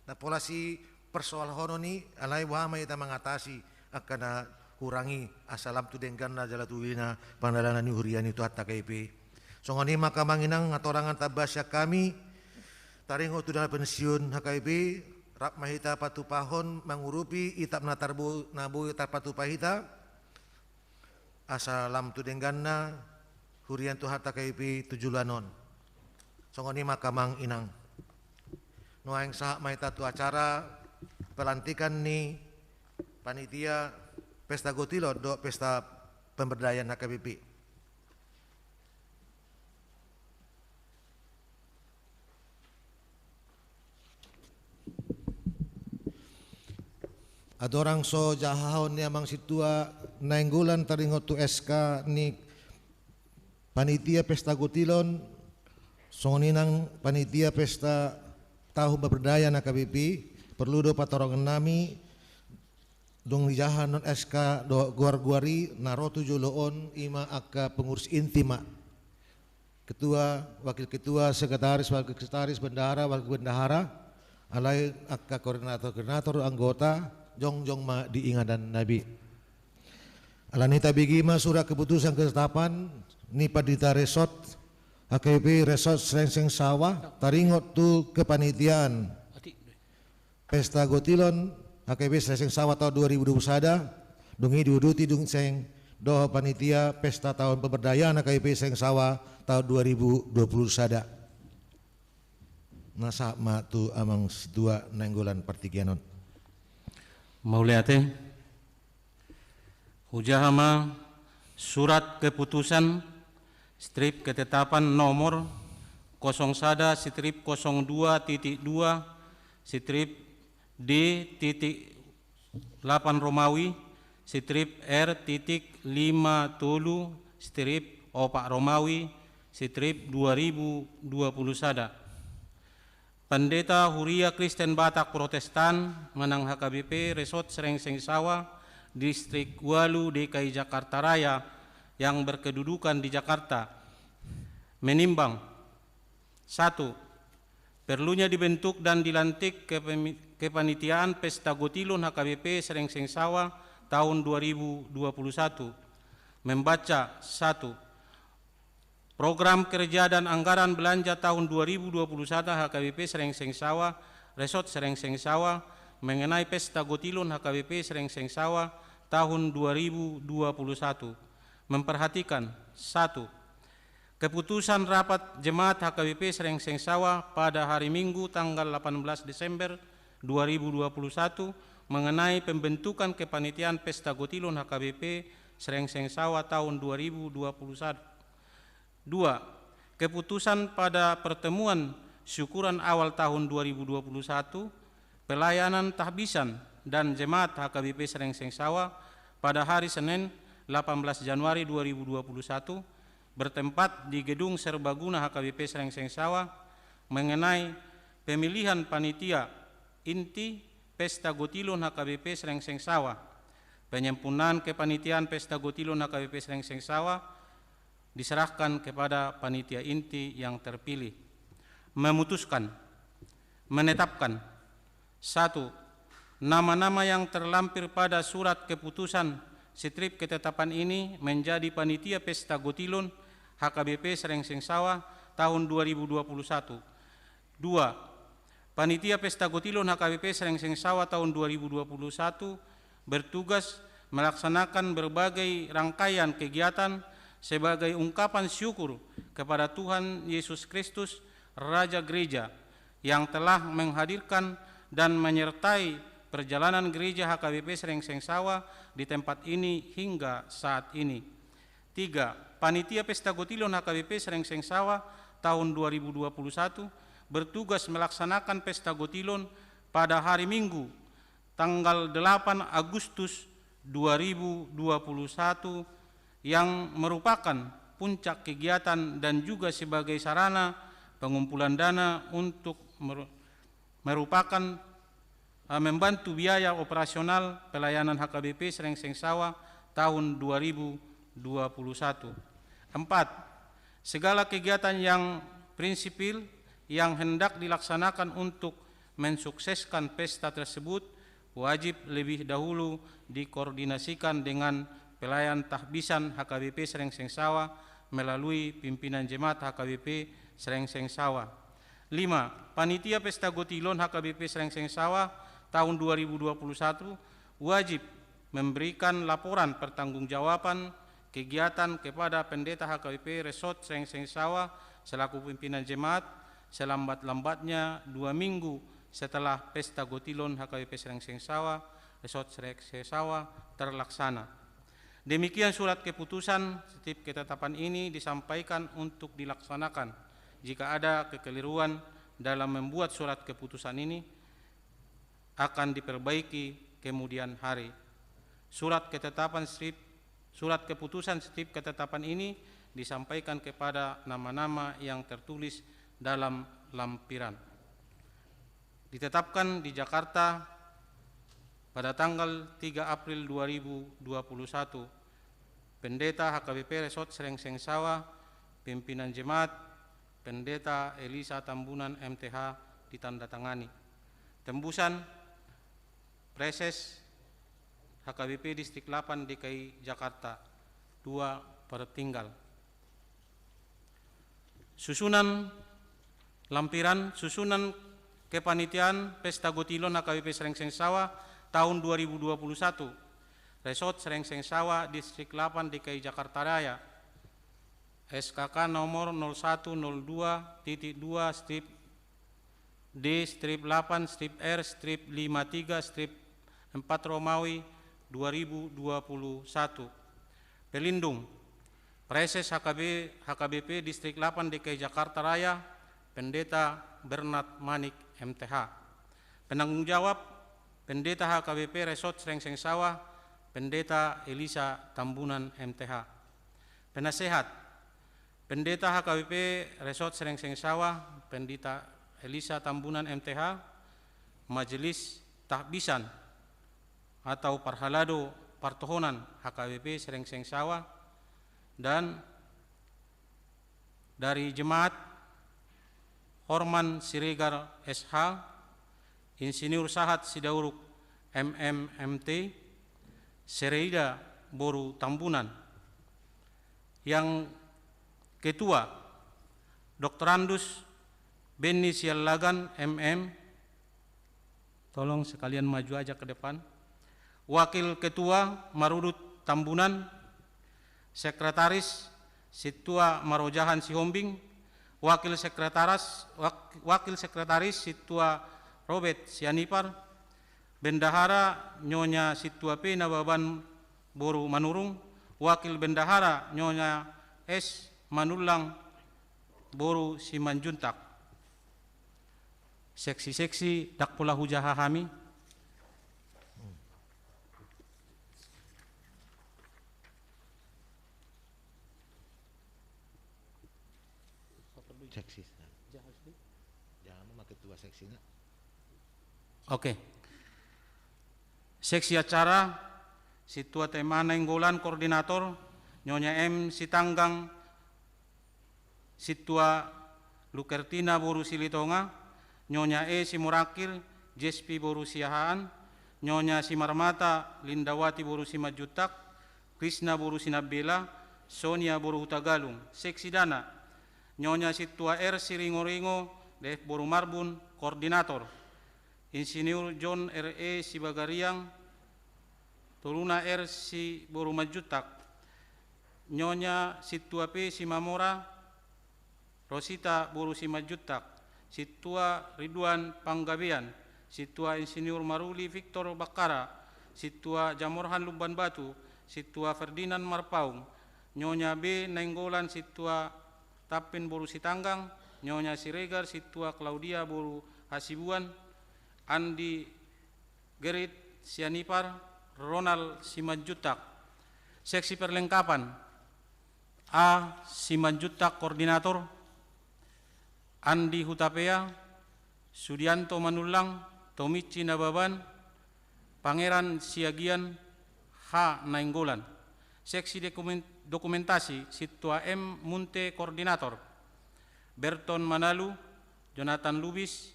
na pola si persoal hono ni alai wama ita mengatasi akan hurangi asalam tu dengan na jalatuina pandalanan ni huriani tu hatta KP songoni maka manginang ngatorangan tabasya kami taringo tu dana pensiun HKP rap mahita patupahon mengurupi itap natarbu nabu itap patupahita asalam tu dengan na hurian tu hatta KP 7 lanon songoni makamang inang nuaing sah maita tu acara pelantikan ni panitia pesta gotilo do pesta pemberdayaan HKBP adorang so jahahon ni amang situa nainggulan taringo tu SK ni panitia pesta gotilon songoninang panitia pesta tahun pemberdayaan HKBP perlu do patorongan nami dong jahan non SK do guar-guari narotu joloon ima akka pengurus intima ketua wakil ketua sekretaris wakil sekretaris bendahara wakil bendahara alai akka koordinator anggota jong ma diingadan nabi alanita bigima surat keputusan ketetapan ni padita resort HKBP Resort Serengseng Sawah taringot tu kepanitiaan pesta gotilon HKBP Serengseng Sawah tahun 2021 dungi diuduti dung seng doh panitia pesta tahun pemberdayaan HKBP Serengseng Sawah tahun 2020 sada nasa matu amang dua nenggolan partigianon. Mauliate hujahama surat keputusan strip ketetapan nomor 01/02.2 strip D.8 Romawi strip R.50 strip 4 Romawi strip 2021. Pendeta Huria Kristen Batak Protestan Menang HKBP Resort Serengseng Sawah Distrik Walu DKI Jakarta Raya yang berkedudukan di Jakarta menimbang 1. Perlunya dibentuk dan dilantik kepanitiaan Pesta Gotilon HKBP Serengseng Sawah tahun 2021. Membaca 1. Program kerja dan anggaran belanja tahun 2021 HKBP Serengseng Sawah Resort Serengseng Sawah mengenai Pesta Gotilon HKBP Serengseng Sawah tahun 2021. Memperhatikan 1. Keputusan rapat jemaat HKBP Serengseng Sawah pada hari Minggu tanggal 18 Desember 2021 mengenai pembentukan kepanitiaan Pesta Gotilon HKBP Serengseng Sawah tahun 2021. 2. Keputusan pada pertemuan syukuran awal tahun 2021 pelayanan tahbisan dan jemaat HKBP Serengseng Sawah pada hari Senin 18 Januari 2021 bertempat di Gedung Serbaguna HKBP Serengseng Sawah mengenai pemilihan panitia inti Pesta Gotilon HKBP Serengseng Sawah. Penyempurnaan kepanitiaan Pesta Gotilon HKBP Serengseng Sawah diserahkan kepada panitia inti yang terpilih. Memutuskan, menetapkan 1. Nama-nama yang terlampir pada surat keputusan strip ketetapan ini menjadi panitia Pesta Gotilon HKBP Serengseng Sawah tahun 2021. 2. Panitia Pesta Gotilon HKBP Serengseng Sawah tahun 2021 bertugas melaksanakan berbagai rangkaian kegiatan sebagai ungkapan syukur kepada Tuhan Yesus Kristus, Raja Gereja, yang telah menghadirkan dan menyertai perjalanan gereja HKBP Serengseng Sawah di tempat ini hingga saat ini. 3. Panitia Pesta Gotilon HKBP Serengseng Sawah tahun 2021 bertugas melaksanakan Pesta Gotilon pada hari Minggu tanggal 8 Agustus 2021 yang merupakan puncak kegiatan dan juga sebagai sarana pengumpulan dana untuk membantu biaya operasional pelayanan HKBP Serengseng Sawah tahun 2021. 4. Segala kegiatan yang prinsipil yang hendak dilaksanakan untuk mensukseskan pesta tersebut wajib lebih dahulu dikoordinasikan dengan pelayan tahbisan HKBP Serengseng Sawah melalui pimpinan jemaat HKBP Serengseng Sawah. 5. Panitia Pesta Gotilon HKBP Serengseng Sawah tahun 2021 wajib memberikan laporan pertanggungjawaban kegiatan kepada Pendeta HKBP Resort Serengseng Sawah selaku pimpinan jemaat selambat-lambatnya 2 minggu setelah Pesta Gotilon HKBP Serengseng Sawah Resort Serengseng Sawah terlaksana. Demikian surat keputusan strip ketetapan ini disampaikan untuk dilaksanakan. Jika ada kekeliruan dalam membuat surat keputusan ini akan diperbaiki kemudian hari. Surat keputusan strip ketetapan ini disampaikan kepada nama-nama yang tertulis dalam lampiran. Ditetapkan di Jakarta pada tanggal 3 April 2021, Pendeta HKBP Resort Serengseng Sawah, pimpinan jemaat, Pendeta Elisa Tambunan MTH ditandatangani. Tembusan Preses HKBP Distrik 8 DKI Jakarta 2 pertinggal. Susunan lampiran, susunan kepanitiaan Pesta Gotilon HKBP Serengseng Sawah tahun 2021. Resort Serengseng Sawah Distrik 8 DKI Jakarta Raya. SKK nomor 0102.2 D-8-R-53-4 Romawi 2021. Pelindung Preses HKBP Distrik 8 DKI Jakarta Raya, Pendeta Bernard Manik MTH. Penanggung jawab Pendeta HKBP Resort Srengseng Sawah, Pendeta Elisa Tambunan MTH. Penasehat Pendeta HKBP Resort Srengseng Sawah, Pendeta Elisa Tambunan MTH, Majelis Tahbisan atau Parhalado Partohonan HKBP Srengseng Sawah, dan dari Jemaat Horman Siregar SH, Insinyur Sahat Sidauruk MMMT, Sereida Boru Tambunan. Yang ketua Dr. Andus Benny Sialagan MM, tolong sekalian maju aja ke depan. Wakil Ketua Marudut Tambunan, Sekretaris Situa Marojahan Sihombing, Wakil Sekretaris Situa Robert Sianipar, Bendahara Nyonya Situa P Nababan Boru Manurung, Wakil Bendahara Nyonya S Manulang Boru Simanjuntak. Seksi-seksi dakpula hujaha hami. Seksi. Jangan memakai ketua seksinya. Oke. Seksi acara Situa Tema Nainggolan Koordinator Nyonya M Sitanggang, Situa Lukertina Boru Silitonga, Nyonya E Simurakir Jespi Boru Siahaan, Nyonya Simarmata Lindawati Boru Simajutak, Krishna Boru Sinabela, Sonia Boru Hutagalung. Seksi Dana Nyonya Situa R Siringo-ringo Def Boru Marbun Koordinator, Insinyur John R.E. Sibagariang, Tuluna R. Si Boru Majutak, Nyonya Situa P. Simamora, Rosita Boru Simajutak, Situa Ridwan Panggabean, Situa Insinyur Maruli Victor Bakara, Situa Jamorhan Lumban Batu, Situa Ferdinand Marpaung, Nyonya B. Nainggolan Situa Tapin Boru Sitanggang, Nyonya Siregar Situa Claudia Boru Hasibuan, Andi Gerit Sianipar, Ronald Simanjutak. Seksi perlengkapan A. Simanjutak Koordinator, Andi Hutapea, Sudianto Manulang, Tomichi Nababan, Pangeran Siagian, H. Nainggolan. Seksi dokumentasi Situa M. Munte Koordinator, Berton Manalu, Jonathan Lubis,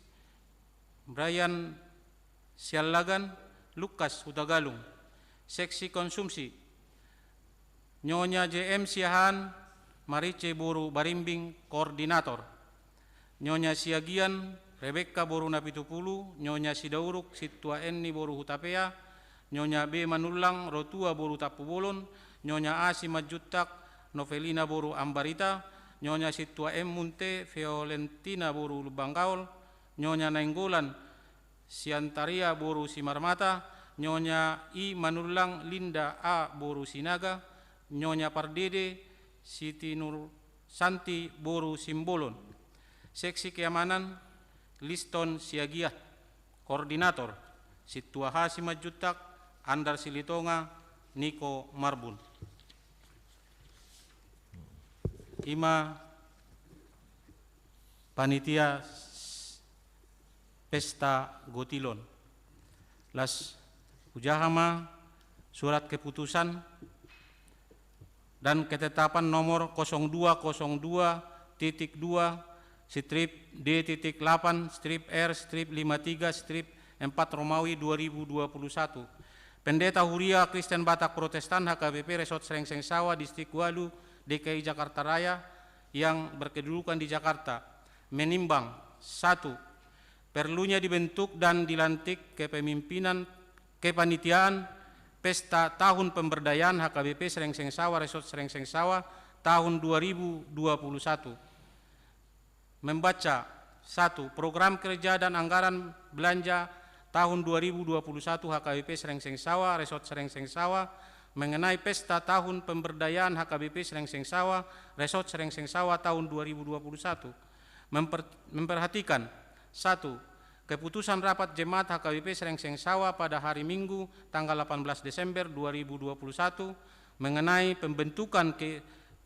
Brian Sialagan, Lukas Hutagalung. Seksi konsumsi Nyonya JM Siahan, Marice Boru Barimbing Koordinator, Nyonya Siagian, Rebecca Boru Napitupulu, Nyonya Sidauruk Situa Enni Boru Hutapea, Nyonya B. Manulang Rotua Boru Tapubolon, Nyonya A. Simajutak Novelina Boru Ambarita, Nyonya Situa M. Munte Violentina Boru Lubangkaol, Nyonya Nainggolan Siantaria Boru Simarmata, Nyonya I. Manulang Linda A. Boru Sinaga, Nyonya Pardede Siti Nur Santi Boru Simbolon. Seksi keamanan Liston Siagiat Koordinator, Situa H. Simajutak, Andar Silitonga, Niko Marbun. 5. Panitia Pesta Gotilon. Las Hujahama surat keputusan dan ketetapan nomor 0202.2 strip D.8 strip R strip 53 strip 4 Romawi 2021. Pendeta Huria Kristen Batak Protestan HKBP Resort Srengseng Sawah Distrik Walu DKI Jakarta Raya yang berkedudukan di Jakarta menimbang 1. Perlunya dibentuk dan dilantik kepanitiaan Pesta Tahun Pemberdayaan HKBP Srengseng Sawah Resort Srengseng Sawah tahun 2021. Membaca 1. Program kerja dan anggaran belanja tahun 2021 HKBP Srengseng Sawah, Resort Srengseng Sawah mengenai pesta tahun pemberdayaan HKBP Srengseng Sawah, Resort Srengseng Sawah tahun 2021. Memperhatikan 1. Keputusan rapat jemaat HKBP Srengseng Sawah pada hari Minggu tanggal 18 Desember 2021 mengenai pembentukan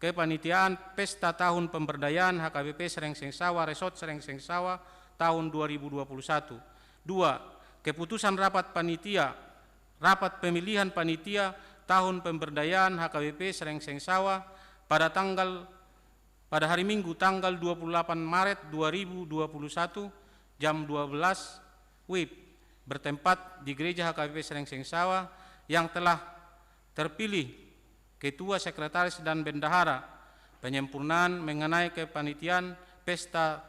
kepanitiaan pesta tahun pemberdayaan HKBP Srengseng Sawah, Resort Srengseng Sawah tahun 2021. 2. Keputusan rapat pemilihan panitia tahun pemberdayaan HKBP Srengseng Sawah pada pada hari Minggu tanggal 28 Maret 2021 jam 12 WIB bertempat di Gereja HKBP Srengseng Sawah yang telah terpilih Ketua, Sekretaris, dan Bendahara. Penyempurnaan mengenai kepanitiaan pesta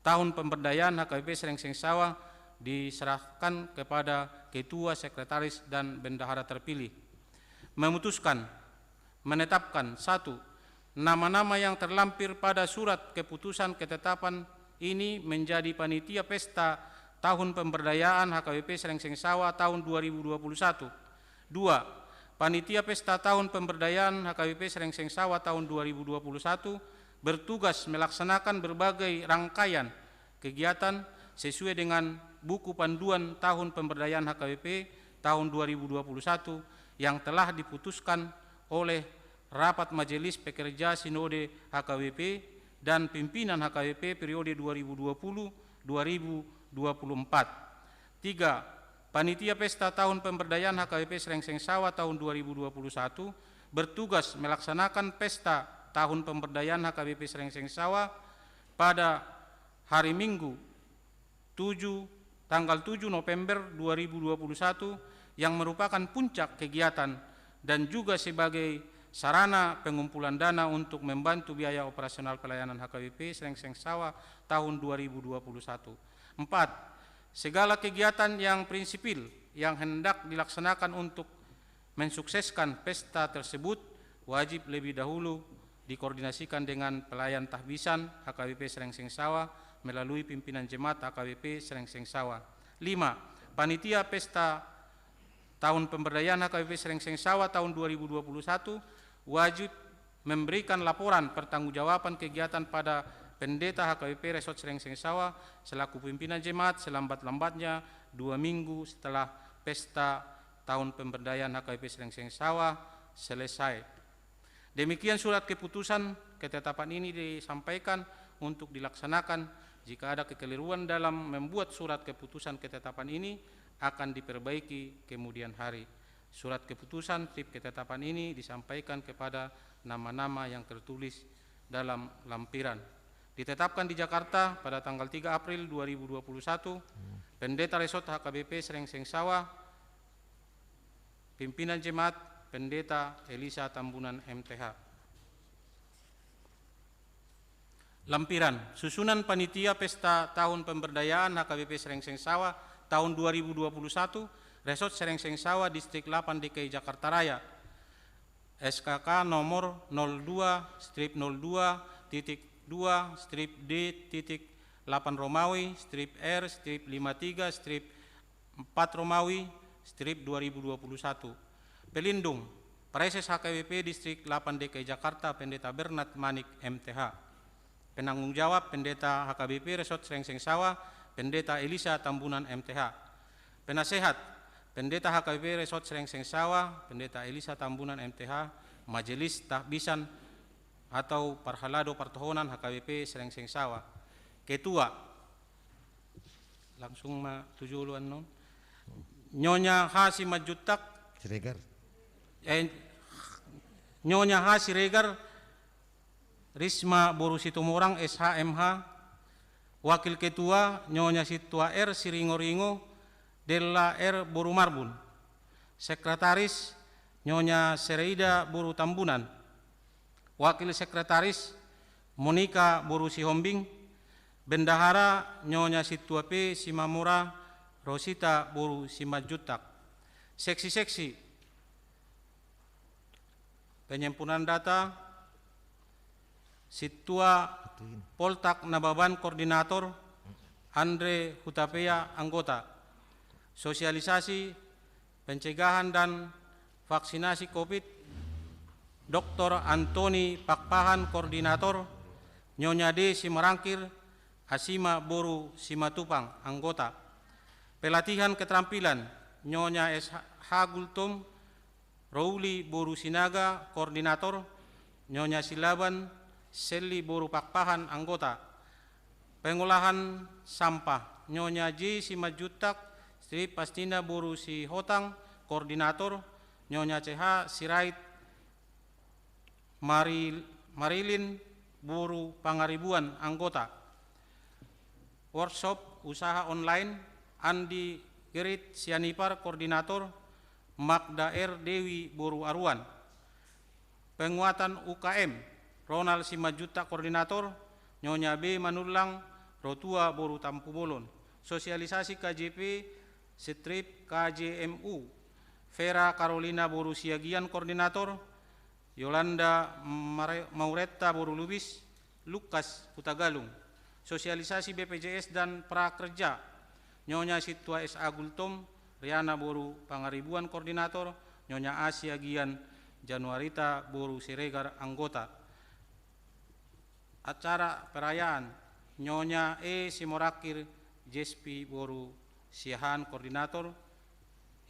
tahun pemberdayaan HKBP Srengseng Sawah diserahkan kepada Ketua, Sekretaris, dan Bendahara terpilih. Memutuskan, menetapkan 1. Nama-nama yang terlampir pada surat keputusan ketetapan ini menjadi panitia pesta tahun pemberdayaan HKBP Srengseng Sawah tahun 2021. 2. Panitia pesta tahun pemberdayaan HKBP Srengseng Sawah tahun 2021 bertugas melaksanakan berbagai rangkaian kegiatan sesuai dengan buku panduan tahun pemberdayaan HKBP tahun 2021 yang telah diputuskan oleh Rapat Majelis Pekerja Sinode HKBP dan Pimpinan HKBP periode 2020-2024. 3. Panitia Pesta Tahun Pemberdayaan HKBP Srengseng Sawah tahun 2021 bertugas melaksanakan Pesta Tahun Pemberdayaan HKBP Srengseng Sawah pada hari Minggu tanggal 7 November 2021 yang merupakan puncak kegiatan dan juga sebagai sarana pengumpulan dana untuk membantu biaya operasional pelayanan HKBP Srengseng Sawah tahun 2021. 4. Segala kegiatan yang prinsipil yang hendak dilaksanakan untuk mensukseskan pesta tersebut wajib lebih dahulu dikoordinasikan dengan pelayan tahbisan HKBP Srengseng Sawah melalui pimpinan jemaat HKBP Srengseng Sawah. 5. Panitia Pesta Tahun Pemberdayaan HKBP Srengseng Sawah tahun 2021 wajib memberikan laporan pertanggungjawaban kegiatan pada pendeta HKBP Resort Srengseng Sawah selaku pimpinan jemaat selambat-lambatnya 2 minggu setelah Pesta Tahun Pemberdayaan HKBP Srengseng Sawah selesai. Demikian surat keputusan ketetapan ini disampaikan untuk dilaksanakan. Jika ada kekeliruan dalam membuat surat keputusan ketetapan ini akan diperbaiki kemudian hari. Surat keputusan tip ketetapan ini disampaikan kepada nama-nama yang tertulis dalam lampiran. Ditetapkan di Jakarta pada tanggal 3 April 2021, Pendeta Resort HKBP Srengseng Sawah, Pimpinan Jemaat Pendeta Elisa Tambunan MTH. Lampiran, susunan panitia Pesta Tahun Pemberdayaan HKBP Srengseng Sawah tahun 2021, Resort Srengseng Sawah Distrik 8 DKI Jakarta Raya, SKK nomor 02/02.2/D.8 Romawi, strip R, strip 53, strip 4 Romawi, strip 2021. Pelindung, Preses HKBP Distrik 8 DKI Jakarta, Pendeta Bernard Manik MTH. Penanggung jawab Pendeta HKBP Resort Srengseng Sawah, Pendeta Elisa Tambunan MTH. Penasehat Pendeta HKBP Resort Srengseng Sawah, Pendeta Elisa Tambunan MTH, Majelis Tahbisan atau Parhalado Partohonan HKBP Srengseng Sawah. Ketua, langsung tujuluan non. Nyonya Hasi Majutak Siregar. Nyonya Hasi Regar Risma Boru Situmorang SHMH. Wakil Ketua Nyonya Situa R Siringo-Ringo Della R Boru Marbun. Sekretaris Nyonya Sereida Boru Tambunan. Wakil Sekretaris Monika Boru Sihombing. Bendahara Nyonya Situa P Simamura Rosita Boru Simajutak. Seksi-seksi penyempurnaan data Situa Poltak Nababan Koordinator Andre Hutapea, anggota. Sosialisasi, pencegahan dan vaksinasi COVID, Dr. Antoni Pakpahan, koordinator. Nyonya D. Simarangkir, Asima Boru Simatupang, anggota. Pelatihan keterampilan, Nyonya S. Hagultum, Rouli Boru Sinaga, koordinator. Nyonya Silaban Seli Boru Pakpahan, anggota. Pengolahan sampah, Nyonya J. Simajutak, Sri Pastina Boru Sihotang, koordinator. Nyonya CH Sirait Marilin Boru Pangaribuan, anggota. Workshop usaha online, Andi Gerit Sianipar, koordinator. Magda R. Dewi Boru Aruan. Penguatan UKM, Ronald Simajuta, koordinator. Nyonya B. Manulang Rotua Boru Tampu Bolon. Sosialisasi KJP Strip KJMU, Vera Carolina Boru Siagian, koordinator. Yolanda Mauretta Boru Lubis, Lukas Hutagalung. Sosialisasi BPJS dan Prakerja, Nyonya Situa S. Agultom, Riana Boru Pangaribuan, koordinator. Nyonya A. Siagian Januarita Boru Siregar, anggota. Acara perayaan, Nyonya E. Simorakir Jespi Boru Siahan, koordinator.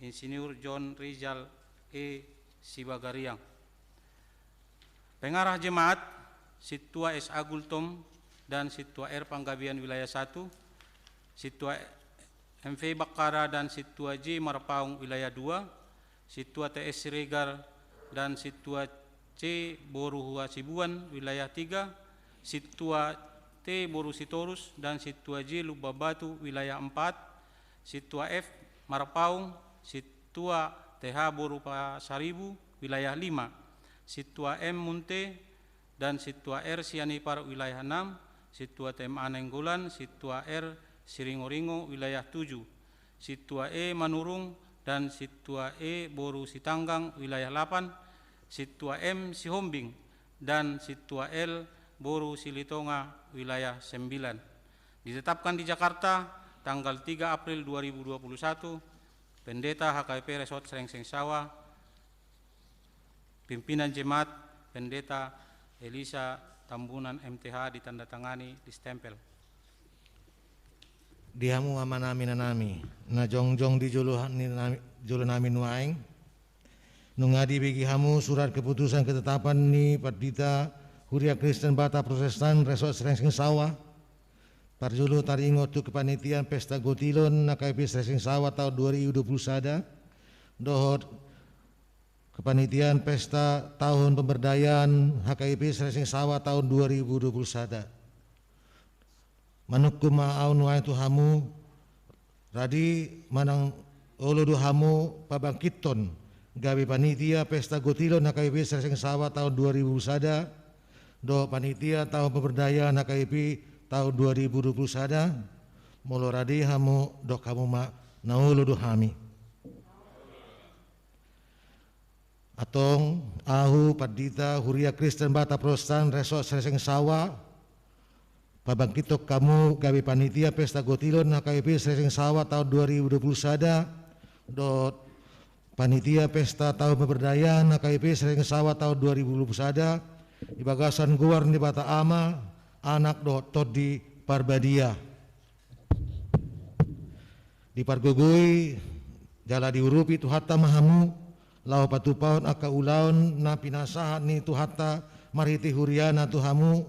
Insinyur John Rizal E. Sibagariang. Pengarah jemaat, Situa S. Agultom dan Situa R. Panggabian Wilayah 1, Situa MV Bakara dan Situa J. Marapaung Wilayah 2, Situa TS Siregar dan Situa C. Boru Hua Sibuan Wilayah 3, Situa T. Boru Sitorus dan Situa J. Lubabatu Wilayah 4, Situa F. Marapaung, Situa TH Boru Pasaribu Wilayah 5, Situa M. Munte dan Situa R. Sianipar Wilayah 6, Situa TMA Nenggolan, Situa R. Siringoringo Wilayah 7, Situa E. Manurung dan Situa E. Boru Sitanggang Wilayah 8, Situa M. Sihombing dan Situa L. Boru Silitonga Wilayah 9. Ditetapkan di Jakarta tanggal 3 April 2021, Pendeta HKBP Resort Srengseng Sawah, pimpinan jemaat Pendeta Elisa Tambunan MTH, ditandatangani, distempel. Dihamu amanami nanami, na jongjong di julu nami nuaing, nungadi bagi hamu surat keputusan ketetapan ni Pardita Huria Kristen Bata Protestan Resort Srengseng Sawah, parjulu taringo tu kepanitian Pesta Gotilon NKP Srengseng Sawah tahun 2021, dohot kepanitian Pesta Tahun Pemberdayaan HKIP Srengseng Sawah tahun 2021. Manuk kuma'au nuai tuhamu radi manang olo duhamu pabangkiton gawe panitia Pesta Gotilon HKIP Srengseng Sawah tahun 2021, do panitia Tahun Pemberdayaan HKIP tahun 2021, molo radi hamu do kamu ma naulu duhami. Atong ahu Pardita Huria Kristen Bata Protestan Resort Srengseng Sawah, pabangkitok kamu gawe panitia Pesta Gotilon HKIP Srengseng Sawah tahun 2021, do panitia Pesta Tahun Pemberdayaan HKIP Srengseng Sawah tahun 2021, di Bagasan Guar di Bata Ama, anak do Todi Parbadia. Di Pargogoi jala diurupi tuhata mahamu lau patupaon aka ulaon na pinasahan ni tuhata mariti huriana tuhamu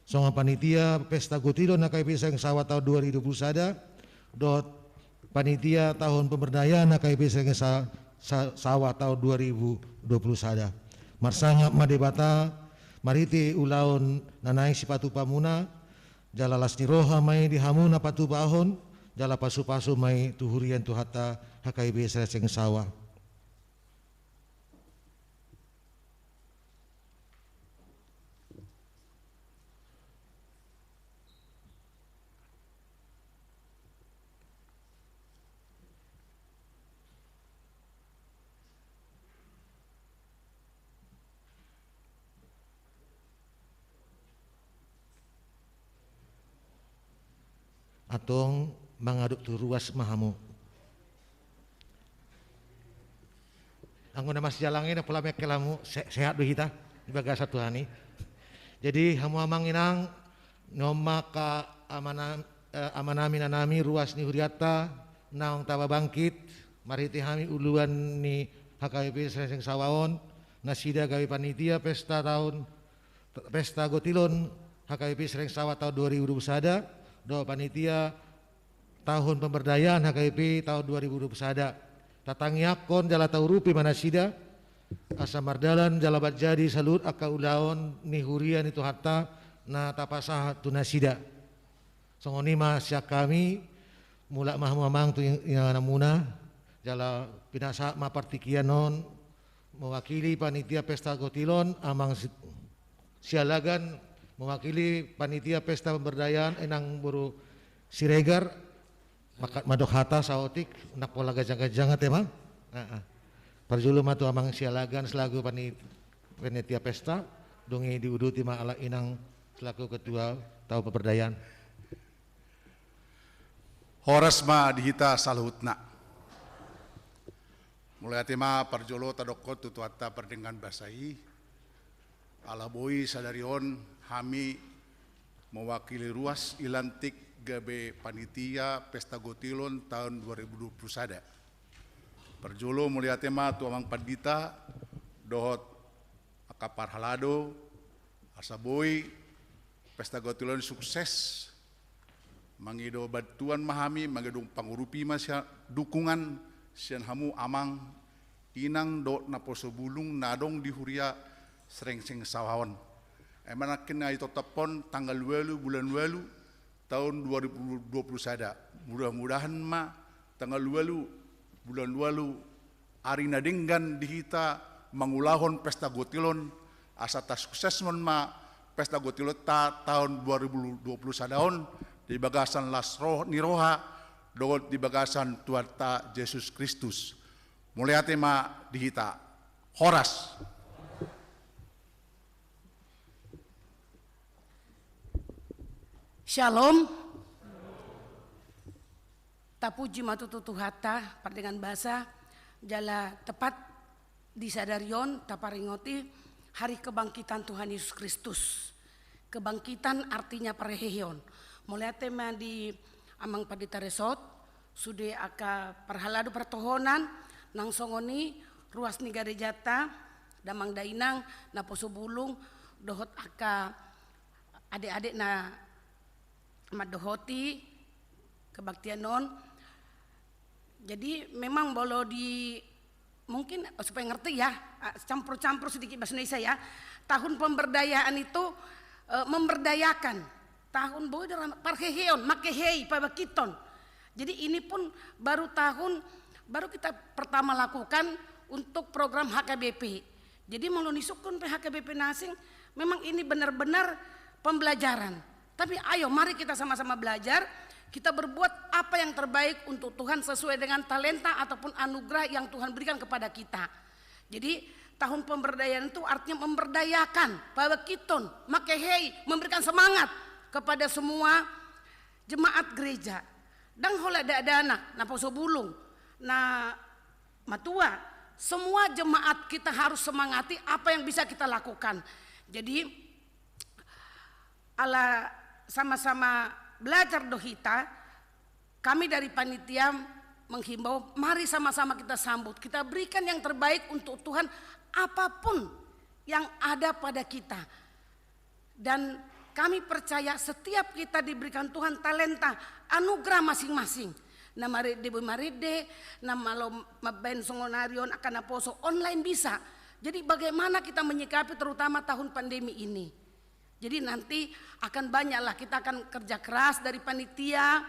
songa panitia Pesta Gotilon HKIP Srengseng Sawah tahun 2021, dot panitia Tahun Pemberdayaan HKIP Srengseng Sawah tahun 2021. Marsanga madebata mariti ulaon nanai sipatu pamuna jala lasni roha mai dihamuna patu bahon jala pasu-pasu mai tuhurian tuhata HKIP Srengseng Sawah. atong mangaduk tu ruas mahamu. Anggo na mas jalangin na pula mekelamu sehat do kita di bagasa Tuhani. Jadi hamu amang inang ngoma ka amanami nanami ruas ni huriata naong taba bangkit mariti hami uluan ni HKBP Srengseng Sawaon nasida gawe panitia pesta Gotilon HKBP Srengseng Sawa tahun 2021 do panitia tahun pemberdayaan HKBP tahun 2021 tatangiakon jala taurupi manasida asa mardalan jalabat jadi salut aka ulaon ni hurian itu hatta na tapasah tunasida songonima syak kami mula mamang tu yang namuna jala pinasa mapartikianon mewakili panitia pesta Gotilon amang sialagan mewakili panitia pesta pemberdayaan enang buru Siregar makat madok hata saotik nak pola gajang-gajang tema parjulu matu amang sialagan selaku panitia pesta dongi diuduti ma ala inang selaku ketua tau pemberdayaan horas ma dihita salhutna mulai tema parjolo tadokot tutuata perdengan basai ala boi sadarion hami mewakili ruas ilantik gabe panitia pesta Gotilon tahun 2021. Perjolo mulia tema tuamang pandita dohot akapar halado asaboi pesta Gotilon sukses mangido batuan mahami mangidong pangurupi masya dukungan sian hamu amang inang do naposo bulung nadong di huria Srengseng Sawaon emanakin na ito tapon tanggal 8 bulan 8 tahun 2021. Mudah-mudahan ma tanggal 8 bulan 8 ari nadenggan dihita mangulahon pesta Gotilon asa ta sukses mon ma pesta Gotilon tahun 2021 di bagasan Lasroh Niroha dogot di bagasan Tuanta Yesus Kristus. Mulai tema dihita horas. Shalom. Tapuji matututu hata perdengan bahasa jala tepat di sadarion taparingoti hari kebangkitan Tuhan Yesus Kristus. Kebangkitan artinya pareheon. Mulai tema di amang padita resort sude aka perhaladu pertohonan nang songoni ruas ni garejata damang dainang na poso bulung dohot aka adik-adik na madohoti kebaktian non. Jadi memang bolo di mungkin supaya ngerti ya campur-campur sedikit bahasa Indonesia ya. Tahun pemberdayaan itu memberdayakan. Tahun boy dalam parheheon makehei pabakiton. Jadi ini pun baru kita pertama lakukan untuk program HKBP. Jadi mau nisukun HKBP nasing memang ini benar-benar pembelajaran. Tapi ayo mari kita sama-sama belajar, kita berbuat apa yang terbaik untuk Tuhan sesuai dengan talenta ataupun anugerah yang Tuhan berikan kepada kita. Jadi tahun pemberdayaan itu artinya memberdayakan, pabakiton, makehei, memberikan semangat kepada semua jemaat gereja. Dan hola ada anak, na poso bulung, na matua, semua jemaat kita harus semangati apa yang bisa kita lakukan. Jadi ala sama-sama belajar dohita, kami dari panitia menghimbau mari sama-sama kita sambut, kita berikan yang terbaik untuk Tuhan apapun yang ada pada kita. Dan kami percaya setiap kita diberikan Tuhan talenta, anugerah masing-masing. Nama Debu Maride, nama lo maben songonarion akan naposo online bisa. Jadi bagaimana kita menyikapi terutama tahun pandemi ini. Jadi nanti akan banyaklah kita akan kerja keras dari panitia.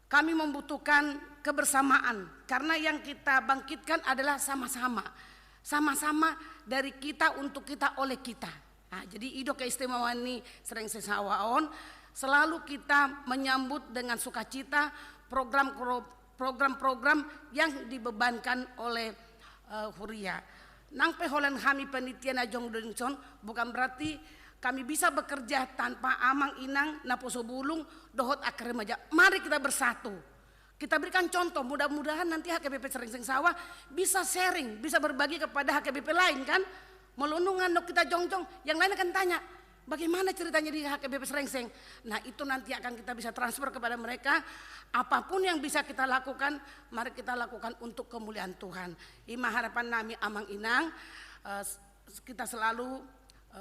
Kami membutuhkan kebersamaan karena yang kita bangkitkan adalah sama-sama. Sama-sama dari kita untuk kita oleh kita. Nah, jadi Ido keistimewaan ini Srengseng Sawaon selalu kita menyambut dengan sukacita program-program yang dibebankan oleh Huria. Nang peholan kami panitia najong Dongson bukan berarti kami bisa bekerja tanpa amang inang naposo bulung dohot akar remaja. Mari kita bersatu. Kita berikan contoh, mudah-mudahan nanti HKBP Serengseng Sawah bisa sharing, bisa berbagi kepada HKBP lain kan. Melunungan kita jongjong, yang lain akan tanya, bagaimana ceritanya di HKBP Serengseng. Nah itu nanti akan kita bisa transfer kepada mereka. Apapun yang bisa kita lakukan, mari kita lakukan untuk kemuliaan Tuhan. Ima harapan nami amang inang, kita selalu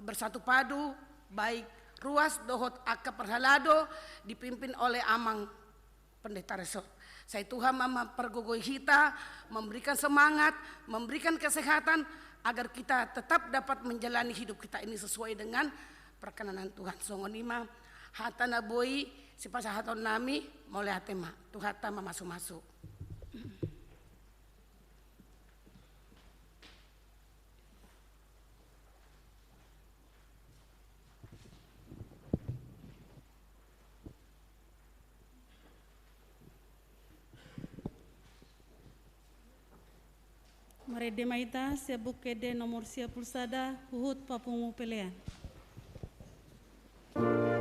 bersatu padu, baik ruas dohot aka perhalado dipimpin oleh amang pendeta resort. Saya Tuhan mama pergogoi kita, memberikan semangat, memberikan kesehatan agar kita tetap dapat menjalani hidup kita ini sesuai dengan perkenanan Tuhan. Songonima hatana boi sipasa haton nami mulai hatema tuhata masuk-masuk. Marede maita siabuk kede nomor sia pulsada huhut papungu pelean. Oh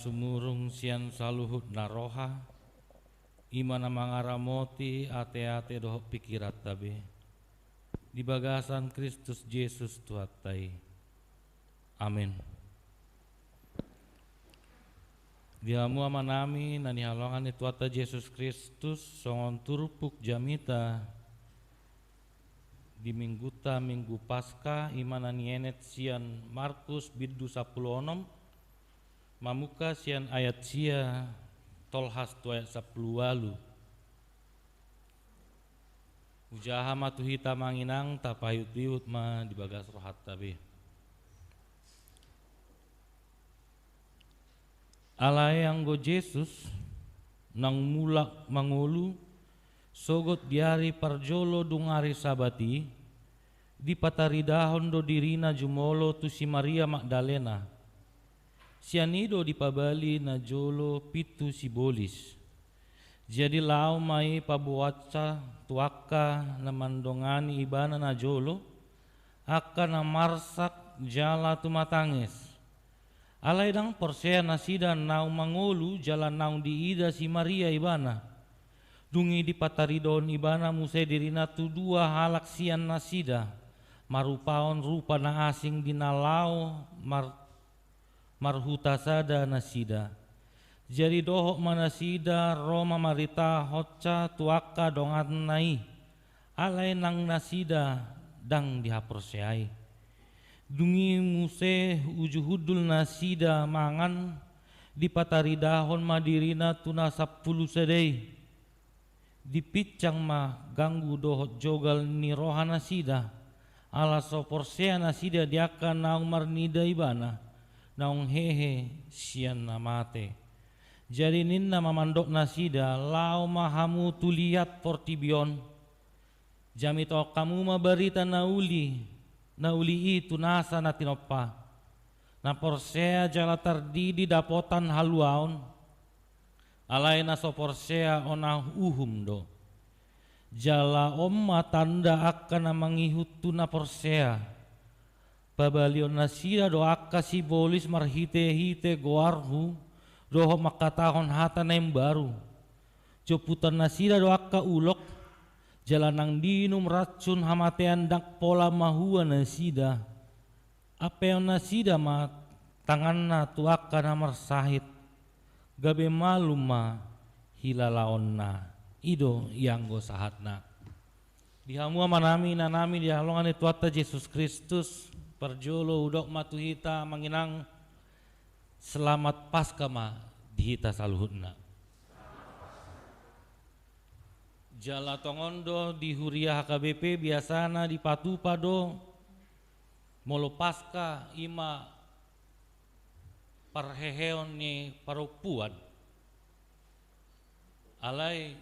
sumurung sian saluhut naroha imana mangaramoti ate-ate doh pikirat tabe di bagasan Kristus Yesus tuatai. Amin. Diamu amanami nani halongan itu ata Yesus Kristus songon turupuk jamita di mingguta minggu Paskah imana nienet sian Markus biddu 10 mamuka sian ayat sia tolhas tu ayat 10 walu. Ujaha matuhita manginang tapayut-yut ma di bagas rohat tabe. Alai anggo Yesus nang mulak mangulu sogot diari parjolo dungari sabati di pataridahon do dirina jumolo tu si Maria Magdalena sianido di pabali na jolo pitu si bolis jadi lau mai pabuaca tuaka na mandongani ibana na jolo akan na marsak jala tu matangis alai dang porsea nasida nau mangolu jalan nau diida si Maria ibana dungi di pataridon ibana musai dirina tu dua halak sian nasida marupaon rupa na asing dinalau marhuta sada nasida jadi dohok manasida Roma marita hocca tuaka dongan nai alai nang nasida dang dihaporseai dungi muse ujuhudul nasida mangan di pataridahon madirina tuna 10 sedei dipicang ma ganggu dohot jogal ni roha nasida ala soporsea nasida diaka naung marnida ibana naung hehe sian namate jadi ninna mamandok nasida lau mahamu tuliat portibion jamito kamu mabarita nauli itu nasa natinopa na porsea jala tardidi dapotan haluaon alai na soporsea onah uhum do jala omma tanda akan mangihutu na porsea pabalion nasida do akka si bolis marhite-hite goarhu doho makatahon hata nem baru joputan nasida do akka ulok jalanang dinum racun hamatean dak pola mahua nasida apeon nasida ma tanganna tuaka namar sahid gabe maluma hilalaonna ido yang go sahatna dihamua manami nanami dihalongan itu ata Yesus Kristus perjolo udok matuhita manginang selamat Paskah ma dihita saluhutna jala tongondo di Huria HKBP biasana di Patupa do molo Paskah ima parheheon ni paropuan alai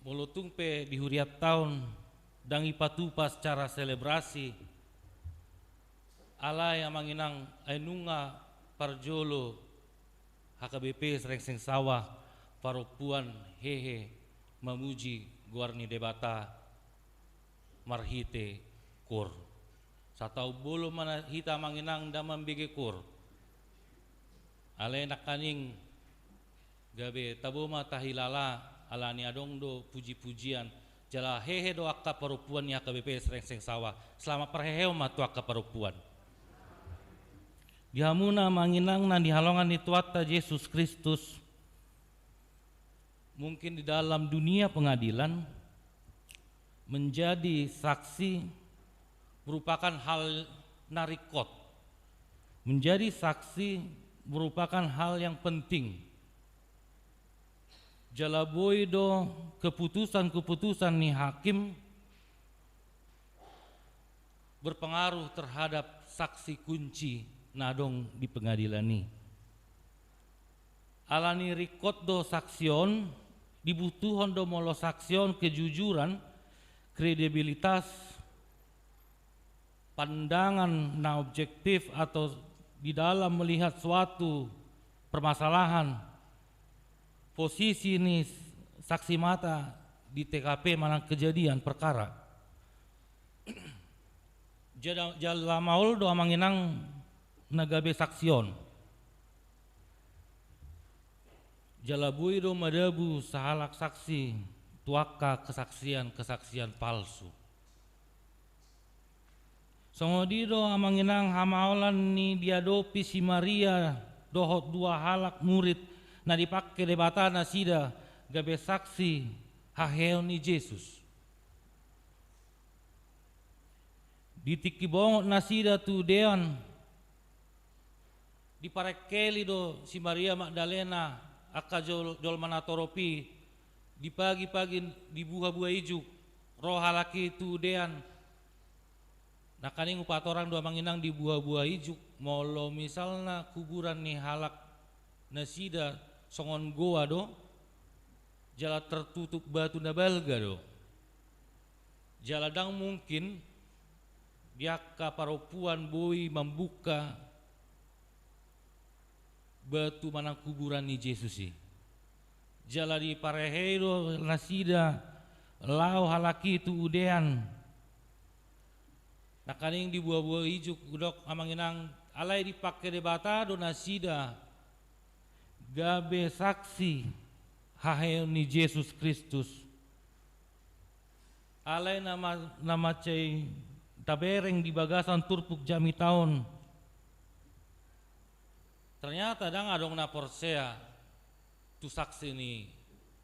molo tungpe di Huriat tahun dang ipatupa secara selebrasi alai amanginang ainunga parjolo HKBP Serengseng Sawah paropuan hehe memuji guarni debata marhite kur satau bolo mana hita manginang damam bege kur alai nakaning gabe taboma tahilala alani adong do puji-pujian jala hehe do akka parupuan ni HKBP Serengseng Sawah selama perheheo matu akka parupuan dihamuna manginang na dihalongan itu ata Yesus Kristus mungkin di dalam dunia pengadilan menjadi saksi merupakan hal narikot menjadi saksi merupakan hal yang penting jalaboy do keputusan-keputusan ni hakim berpengaruh terhadap saksi kunci nadong di pengadilan ni alani rikot do saksion dibutuhon do molo saksion kejujuran kredibilitas pandangan na objektif atau di dalam melihat suatu permasalahan posisi ini saksi mata di TKP mana kejadian perkara jala maul do amanginang nagabe saksion Jalabui do madabu sahalak saksi tuaka kesaksian palsu. Songodido amanginang hamaolan ni diadopi si Maria dohot dua halak murid na dipakai debata na sida gabe saksi haheo ni Yesus. Ditikibongot na sida tu dean diparekeli do si Maria Magdalena aka jol manatoropi di pagi-pagi di buah-buah ijuk roh halaki tu dean nah kaning upat orang dua manginang di buah-buah ijuk molo misalna kuburan nih halak nasida songon goa do jala tertutup batu nabalga do jaladang mungkin diaka paropuan boi membuka batu manang kuburan ni Yesus sih. Jala di parehero nasida lau halaki itu udean. Nakaning di buah-buah ijuk udok amanginang alai dipakai debata do nasida gabe saksi haheo ni Yesus Kristus. Alai nama cai tabereng di bagasan turpuk jami tahun. Ternyata dang adong na porsea tu saksi ni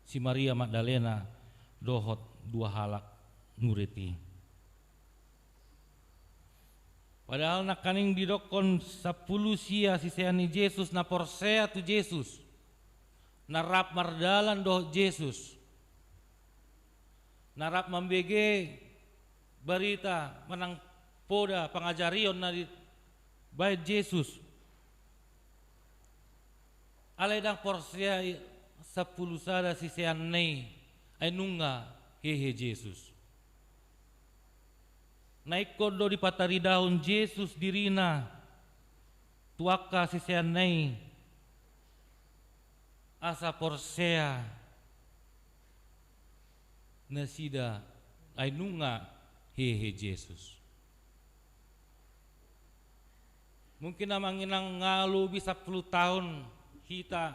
si Maria Magdalena dohot dua halak nguriti. Padahal nak kaning didokon 10 sia sisean ni Yesus na porsea tu Yesus. Narap mardalan dohot Yesus. Narap membege berita menang poda pengajarion na di bait Yesus. Alai dang porsea 10 sada sisean nei ay nunga hehe Yesus. Naik kodo di patari daun Yesus dirina tuaka sisean nei asa porsea nasida ay nunga hehe Yesus. Mungkin namanginang ngalu bisa 10 tahun hita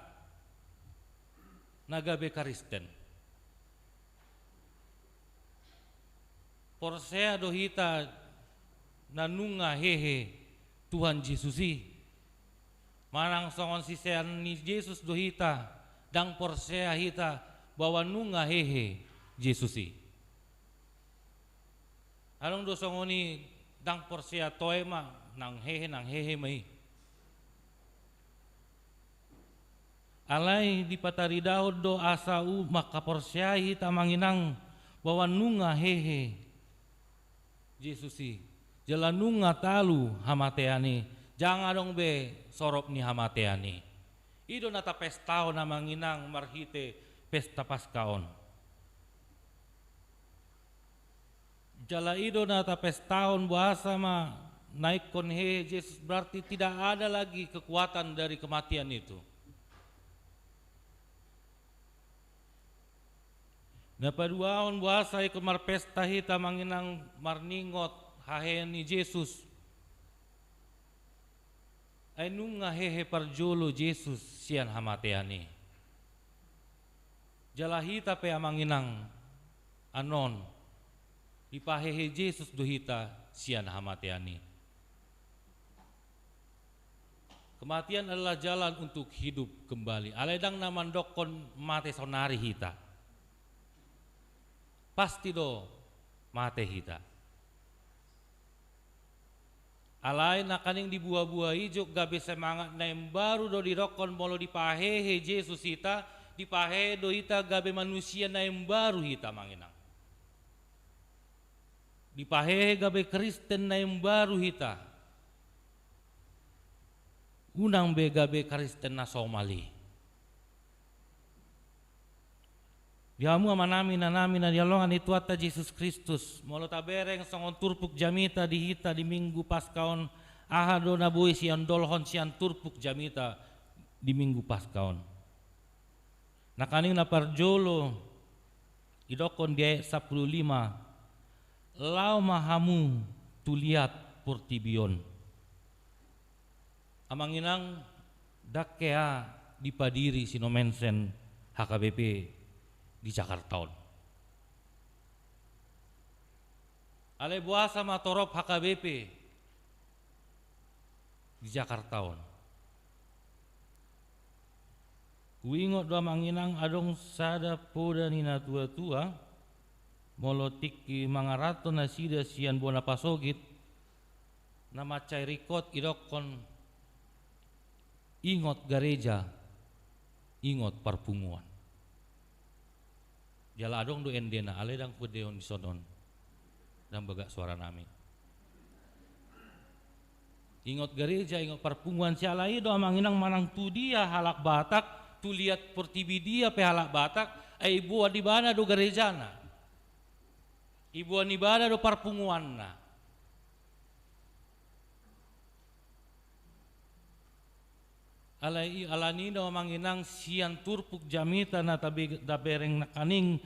nagabe Kristen. Porsea do hita nanunga hehe Tuhan Yesusi. Manang songon sisean ni Yesus do hita dang porsea hita bawa nunga hehe Yesusi. Along do songoni dang porsea toema nang hehe mai. Alai di patari daud do asau maka porsiai tamanginang bawa nunga hehe Yesusi jalan nunga talu hamateani jangan dong be sorop ni hamateani ido nata pestao namanginang marhite pesta paskaon jala ido nata pestaon bahasa ma naik kon hehe Yesus berarti tidak ada lagi kekuatan dari kematian itu. Na paduaon buasa ikut marpesta hita manginang marningot hahen ni Yesus. Ay nunga hehe parjolo Yesus sian hamateani. Jala hita pe amanginang anon ipahehe Yesus do hita sian hamateani. Kematian adalah jalan untuk hidup kembali. Aledang namandokon mate sonari hita. Pasti do mate hita. Alai nakaning di buah-buah ijuk gabe semangat na yang baru do dirokon molo dipahehe Yesus hita dipahehe do hita gabe manusia na yang baru hita manginang. Dipahehe gabe Kristen na yang baru hita. Unang be gabe Kristen na Somali. Diamu amanami na dialongan itu ata Yesus Kristus. Molo tabereng songon turpuk jamita dihita di minggu paskaon ahado nabui sian dolhon sian turpuk jamita di minggu paskaon. Nakaning na parjolo idokon dia 15 lau mahamu tuliat purtibion. Amanginang dakea dipadiri sinomensen HKBP di Jakarta. Ale buasa matorop HKBP di Jakarta. Uingot doa manginang adong sada poda nina tua-tua molotik ki mangarato na sida sian bona pasogit na macai rikot idokon ingot gereja, ingot parpunguan. Jala adong do endena ale dang pudeon di sonon dan bagak suara nami. Ingot gereja, ingot parpunguan sialai doa manginang manang tu dia halak Batak, tu lihat portibi dia pe halak Batak, ibu di bana do gerejana. Ibu di bana do parpunguanna. Alani do manginang sian turpuk jamita na dabereng nakaning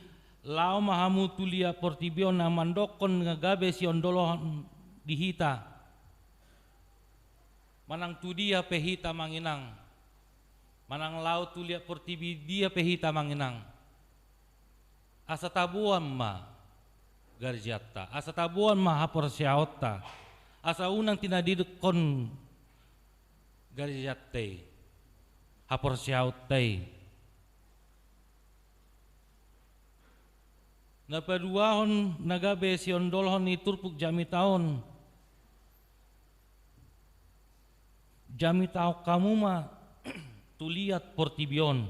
lao mahamu tulia portibio na mandokon ngagabe sion dolohon dihita manang tu dia pehita manginang manang lao tulia portibi dia pehita manginang asa tabuan ma garjata asa tabuan ma hapor siaota asa unang tinadidekon garjate hapor siaotai napaduahon nagabe sion dolhon ni turpuk jami taon jami tao kamu ma tuliat portibion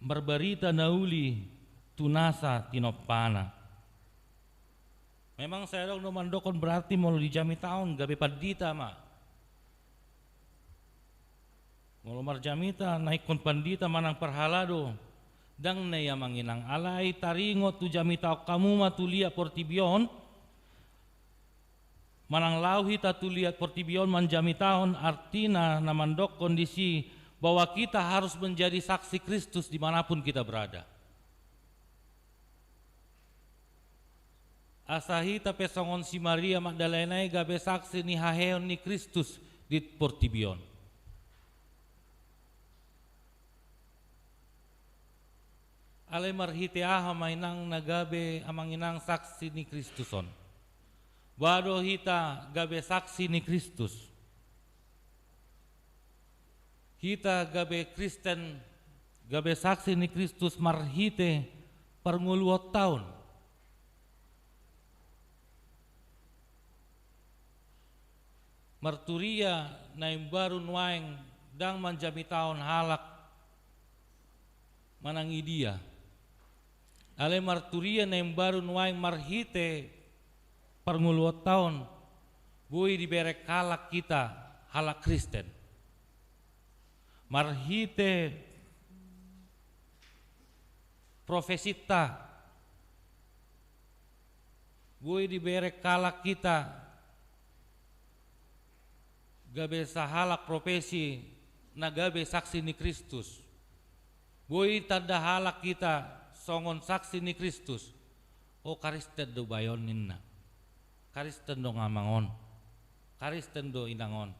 berberita nauli tunasa tinopana. Memang saya dong mandokon berarti mau di jami taon gabe padita ma ngolomar jamita naikon pandita manang perhalado dang neya manginang alai taringot tu jamita kamu ma tulia portibion manang lauhi tatuliat portibion manjamitahon artina namandok kondisi bahwa kita harus menjadi saksi Kristus dimanapun kita berada. Asahi tapi songon si Maria Magdalena gabe saksi ni haheon ni Kristus di portibion. Ale marhite aha mainang nagabe amanginang saksi ni Kristuson. Wado hita gabe saksi ni Kristus. Hita gabe Kristen gabe saksi ni Kristus marhite parnguluot tahun. Marturia na imbaru nuaeng dang manjami tahun halak manang idia. Ale marturia na imbaru nuaeng marhite parnguluot tahun bui diberek halak kita halak Kristen. Marhite profesita bui diberek halak kita gabe sahalak profesi na gabe saksi ni Kristus. Bui tanda halak kita songon saksi ni Kristus. O Kristen do bayonin na. Kristen do ngamangon. Kristen do inangon.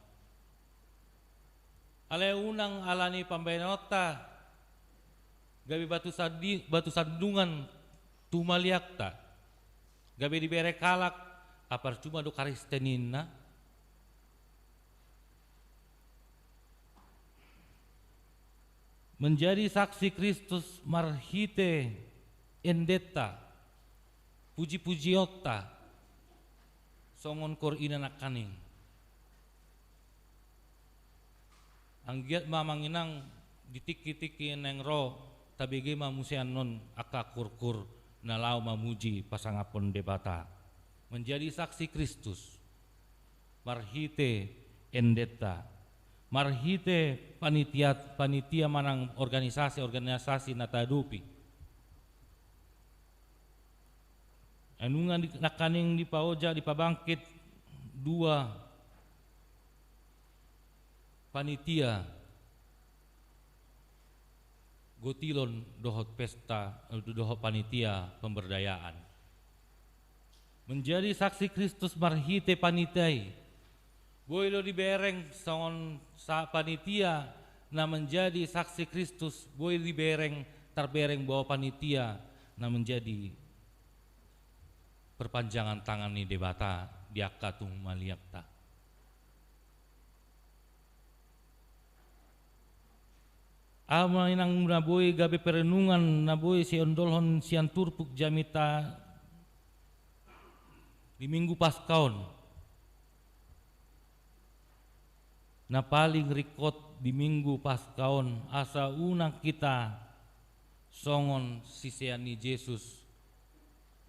Ale unang alani pambayanota gabe batu sandungan tumaliakta. Gabe diberek halak apar cuma do Kristenin na. Menjadi saksi Kristus marhite endeta puji-pujiota songon kor inanak kaning anggiat mamanginang ditiki-tiki neng ro tabigi mamusian non akakurkur nalau mamuji pasangapon debata menjadi saksi Kristus marhite endeta marhite panitia manang organisasi natadupi anungan di nakaning di paoja di pabangkit dua panitia gotilon dohot pesta dohot panitia pemberdayaan menjadi saksi Kristus marhite panitai Boy lo dibereng songon sa panitia na menjadi saksi Kristus, boy dibereng terbereng bawa panitia na menjadi perpanjangan tangan ni debata diakatung maliapta. Ama inang naboy gabi perenungan naboy si ondolhon sian turpuk jamita di minggu Paskaon na paling rikot di minggu Paskaon asa unang kita songon sisian ni Yesus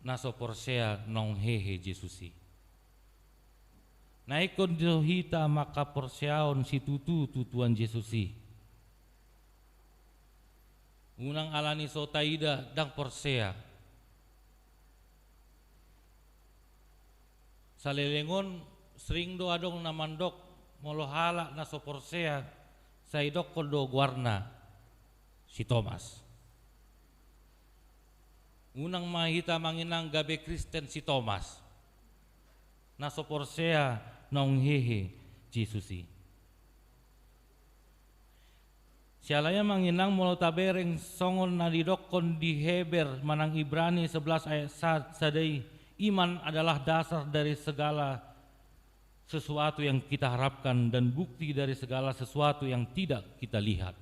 na soporsea nong hehe Jesusi naikon dohita maka porseaon si tutuan Jesusi unang alani sotaida dang porsea salelengon sering do adong namandok molohala na so porsea saidok kodo guarna si Thomas unang mahita manginang gabe Kristen si Thomas na so porsea nong hehe Jesusi sialaya manginang molo tabereng songon na didokon di Heber manang Ibrani 11 ayat 1 sadai iman adalah dasar dari segala sesuatu yang kita harapkan dan bukti dari segala sesuatu yang tidak kita lihat.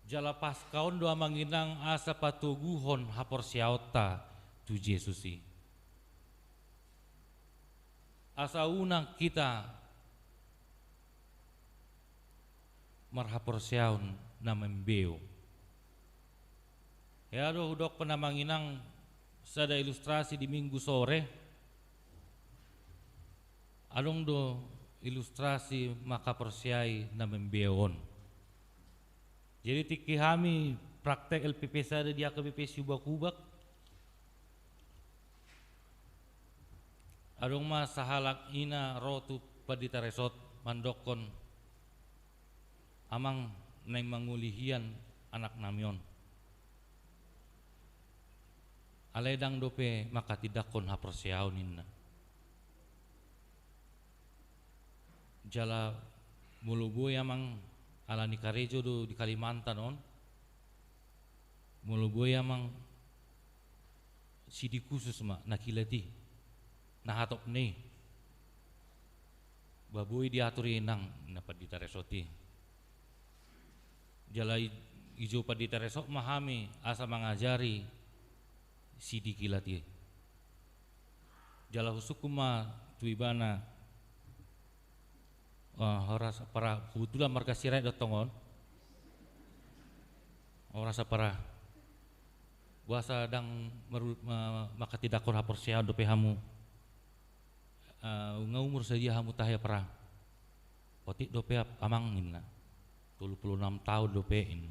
Jala Paskaon doa manginang asa patuguhon haporsiauta tu Jesusi. Asa unang kita marhaporsiaun na membeo. Ya do hudok penamanginang sada ilustrasi di minggu sore. Adong do ilustrasi maka persiai na membeon. Jadi tiki kami praktek LPP sada dia ke BP subak-ubak. Adong ma sahalak ina rotu padita resot mandokon amang neng mangulihian anak namion. Aledang dope maka tidak kon hapersiaun inna. Jala muluboy amang alani karejo do di Kalimantan on. Muluboy amang sidi khusus ma nakilati nahatop ne. Baboy diaturi nang napat ditaresoti. Jala ijo padita resok mahami asa mangajari sidi kilati. Jala husukuma tuibana horas para kebetulan marga sirai dotongon. Orasa para buasa dang maka tidak kon haporsia dope hamu. Ngaumur saja hamu tahya para. Otik dope amang inna. 26 tahun dopein.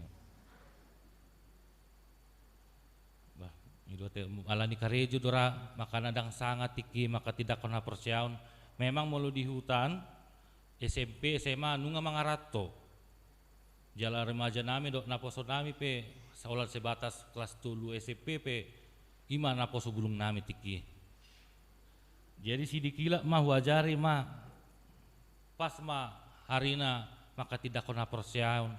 Bah, itu alani karejo dora maka nadang sangat tiki maka tidak kena persiaun. Memang malu di hutan SMP SMA nunga mangarato. Jala remaja nami dok naposo nami pe saulat sebatas kelas 2 SMP pe ima naposo bulung nami tiki. Jadi sidikila mah wajari mah pas mah harina maka tidak kena persiaun.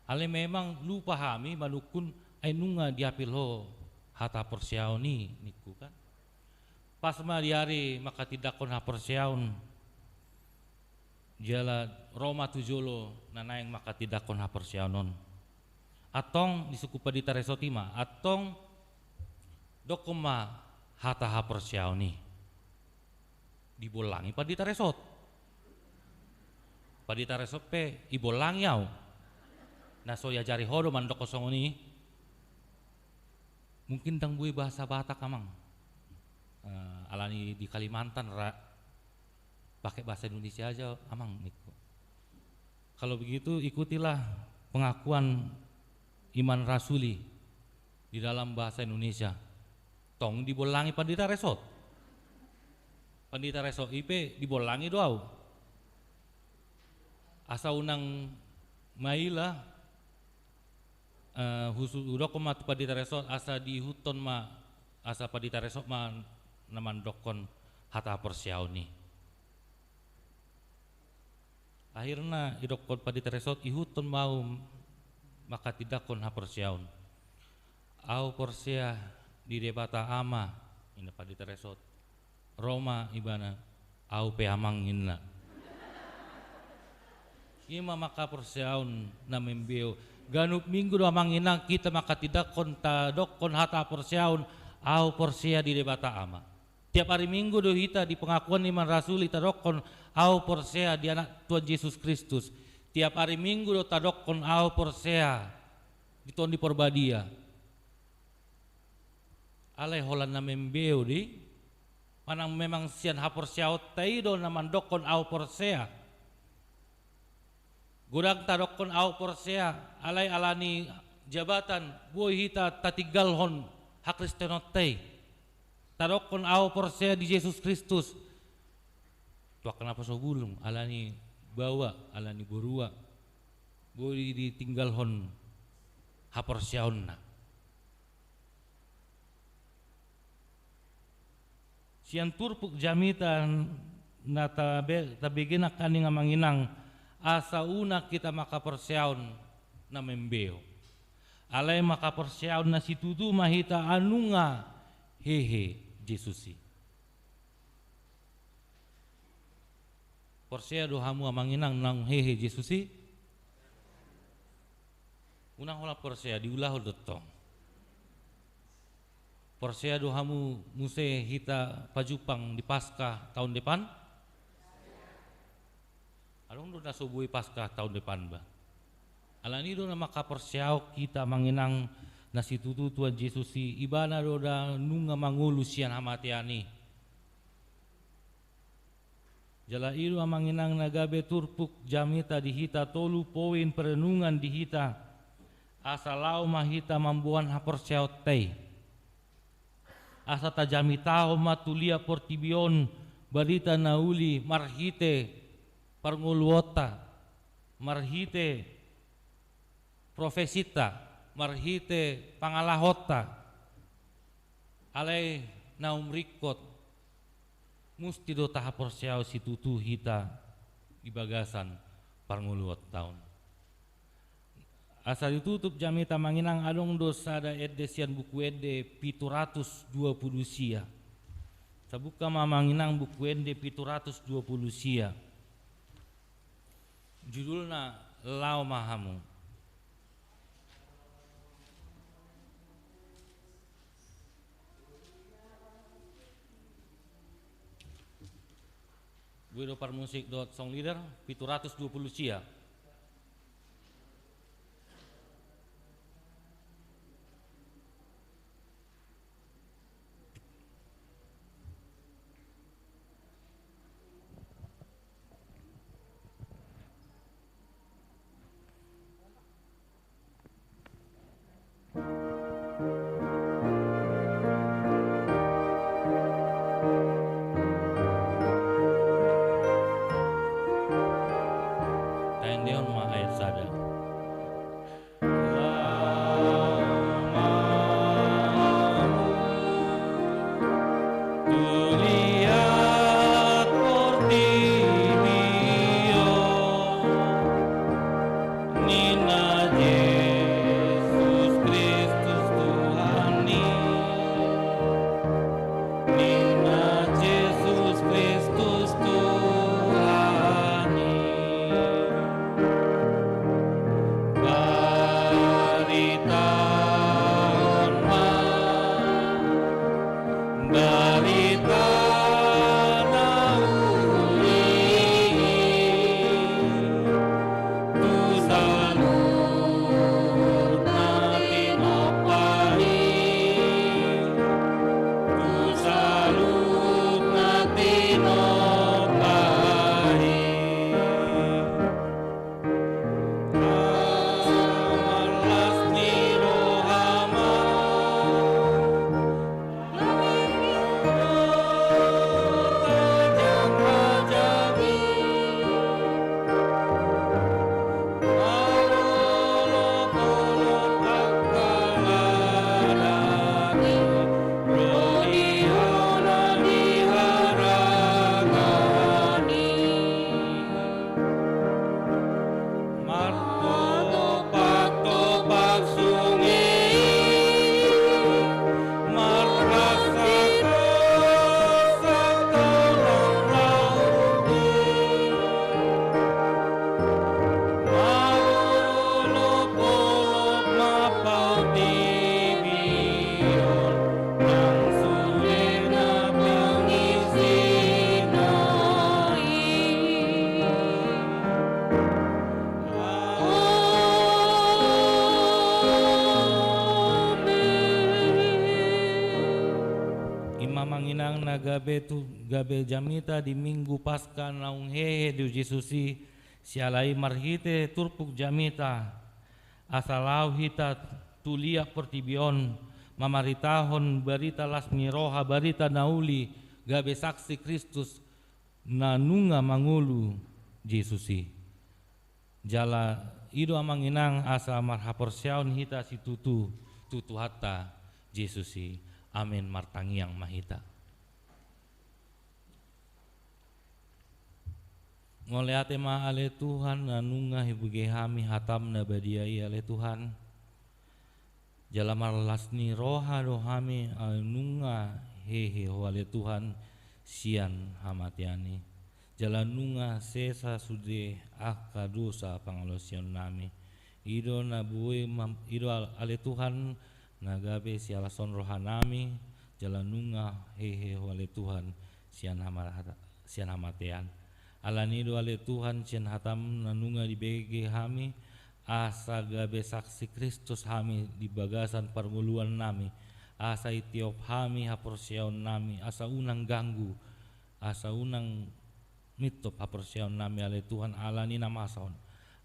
Ale memang lupa hami manukun ay nunga diapil ho hata persiaun ni niku kan. Pas ma diari maka tidak kena persiaun. Jala Roma tujolo nanaeng maka tidak kena persiaunon. Atong di suku padita resotima atong dokoma hata ha persiaun ni. Dibolangi padita resot. Padita resop pe ibolang yaw na so ya jari hodo mandok kosong ini mungkin tang bui bahasa Batak kamang alani di Kalimantan pakai bahasa Indonesia aja amang niku. Kalau begitu ikutilah pengakuan iman rasuli di dalam bahasa Indonesia. Tong dibolangi pandita resot. Pandita resot ipe dibolangi doau. Asa unang maila khusus udok ma tu padita resot asa di huton ma asa padita resot ma namandokon hata persiau ni. Akhirnya idokon padi teresot ihuton mau maka tidakon ha persiaun. Au persia di debata ama ina padi teresot. Roma ibana au peamang inna. Ima maka persiaun na membeo ganup minggu do manginang kita maka tidakon ta dokon hata persiaun au persia di debata ama. Tiap hari Minggu do hita di pengakuan iman rasuli tadokon au persea di anak Tuhan Yesus Kristus. Tiap hari Minggu do tadokon au persea di Tuhan di Porbadia. Alai holan na membeu di manang memang sian ha persea tai do na mandokon au persea. Gudang tadokon au persea alai alani jabatan buai hita tatigalhon hak Kristenotei. Tadokon au persea di Yesus Kristus. Tuak kenapa so bulung alani bawa alani borua. Boleh ditinggalhon ha perseaonna. Sian turpuk jamita na tabegena kani ngamanginang asa una kita maka perseaun na membeo. Alai maka perseaun na situtu mahita anunga hehe Jesusi. Persea dohamu amanginang nang hehe Jesusi. Unang hola persea diulah dotong. Persea dohamu muse hita pajupang di Paskah tahun depan. Along do nasobui Paskah tahun depan ba. Alani do na maka perseau kita manginang nasi tutu Tuhan Yesusi ibana roda nunga mangulu sian hamatiani. Jala iru amanginang nagabe turpuk jamita dihita tolu poin perenungan dihita asalau mahita mambuan haperseau tei. Asa tajamitaho matulia portibion barita nauli marhite parnguluota marhite profesita marhite pangalahota alai naumrikot musti do taha perseau si tutu hita di bagasan parnguluot tahun asa ditutup jamita manginang adong dosa da edesian buku ede 720 sia sabuka mamanginang buku ede 720 sia judulna lau mahamu. Wiro Parmusik song leader 720 sia. amanginang na gabe jamita di minggu pasca naung hehe di Jesusi sialai marhite turpuk jamita asalau hita tulia pertibion mamaritahon barita lasmi roha barita nauli gabe saksi Kristus nanunga mangulu Jesusi jala ido amanginang asa marhaporsiaun hita si tutu hatta Jesusi amin martangiang mahita ngoleate ma ale Tuhan nanunga hibuge hami hatam na badiai ale Tuhan jala marlasni roha dohami anunga hehe wale Tuhan sian hamatiani jalanunga sesa sude aka dosa pangalosian nami ido na buwe ido ale Tuhan nagabe si alason rohanami jalanunga hehe wale Tuhan sian hamatian alanido ale Tuhan sian hatam nanunga di bege hami asa gabe saksi Kristus hami di bagasan permuluan nami asa itiop hami haporsiaon nami asa unang ganggu asa unang mitop haporsiaon nami ale Tuhan alani namason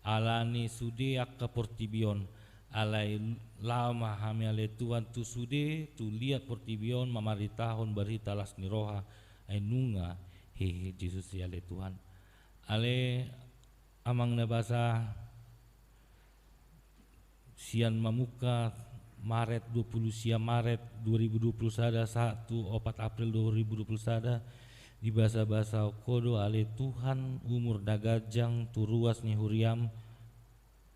alani sudiak keportibion alai lama hami ale Tuhan tu sude tu lihat portibion mamaritahon barita lasni roha ainunga hehe Jesus ale Tuhan ale amang nabasa sian mamuka Maret 20 sia Maret 2020 sada 1 4 April 2021 di bahasa kodo ale Tuhan umur dagajang turuas ni huriam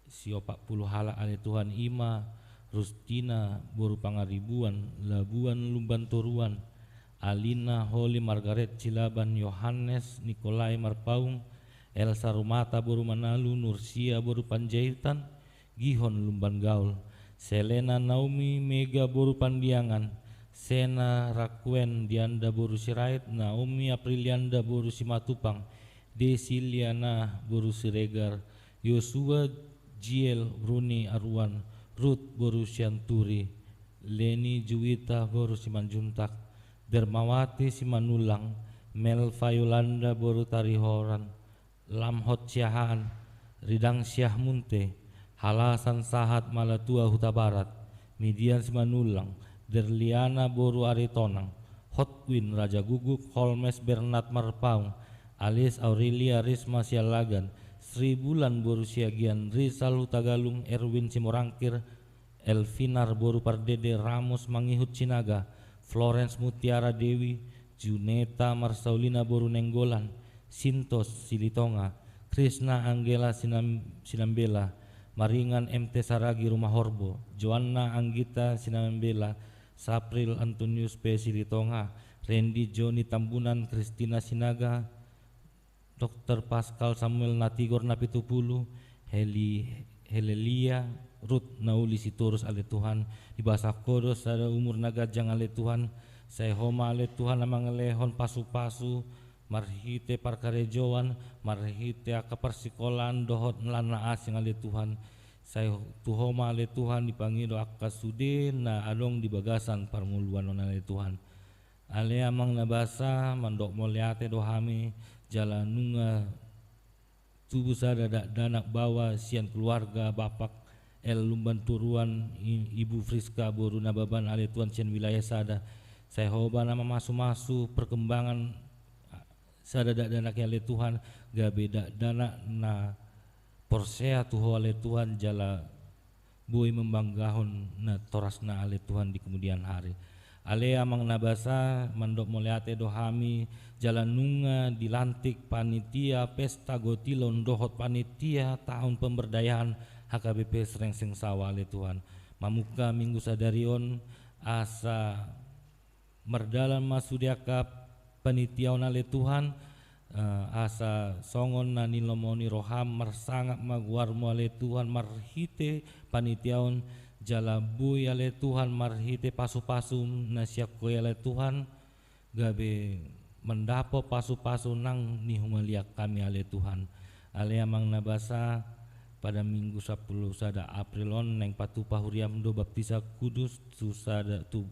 si 40 hala ale Tuhan ima Rustina boru pangaribuan labuan lumban toruan Alina Holy Margaret Cilaban Yohanes Nikolai Marpaung Elsa Rumata boru Manalu Nursia boru Panjaitan Gihon lumban gaul Selena Naomi Mega boru Pandiangan Sena Rakwen Dianda boru Sirait Naomi Aprilianda boru Simatupang Desiliana boru Siregar Yosua Jiel Runi Arwan Ruth boru Sianturi Leni Juwita boru Simanjuntak Dermawati Simanulang Mel Fayolanda boru Tarihoran Lamhot Siahaan Ridang Syah Munte Halasan Sahat Malatua Huta Barat Midian Simanulang Derliana boru Aritonang Hotwin Raja Guguk Holmes Bernat Marpaung Alis Aurelia Risma Sialagan Sri Bulan boru Siagian Rizal Hutagalung Erwin Simorangkir Elvinar boru Pardede Ramos Mangihut Sinaga Florence Mutiara Dewi Juneta Marsaulina boru Nenggolan Sintos Silitonga Krishna Anggela Sinambela Maringan MT Saragi Rumah Horbo Joanna Anggita Sinambela Sapril Antonius P. Silitonga Randy Joni Tambunan Kristina Sinaga Dr. Pascal Samuel Natigor Napitupulu Helelia Ruth Nauli Siturus ale Tuhan di bahasa kodos ada umur nagajang ale Tuhan saya homa ale Tuhan namang lehon pasu-pasu marhite parkarejoan marhite akaparsikolan dohot nlana asing ale Tuhan saya tuhoma ale Tuhan dipangido akasude na adong di bagasan parmuluan non ale Tuhan ale amang nabasa mandok moliate dohami jalanunga tubuh sada danak bawa sian keluarga bapak El Lumban Turuan Ibu Friska boru nababan ale Tuhan sian wilayah sada saya hoba nama masu perkembangan sada danak ale Tuhan gabe danak na porsea tuho ale Tuhan jala boy membanggahon na torasna ale Tuhan di kemudian hari ale amang nabasa mandok moleate dohami jalanunga dilantik panitia pesta gotilon dohot panitia tahun pemberdayaan HKBP Srengseng Sawah ale Tuhan mamuka minggu sadarion asa merdalan masudiaka panitiaon ale Tuhan asa songon na nilomoni roham marsangak maguarmo ale Tuhan marhite panitiaon jalabuy ale Tuhan marhite pasu-pasu nasyakoy ale Tuhan gabe mendapo pasu-pasu nang nihumaliak kami ale Tuhan ale amang nabasa pada minggu 10 sada Aprilon neng patu pahuriam do baptisa kudus tu sada tu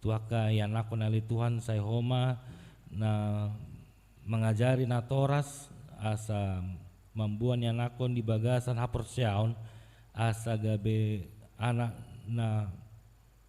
tuaka yang aku nali Tuhan saya homa na mengajari na toras asa membuat yang nakon di bagasan haporseaon asa gabe anak na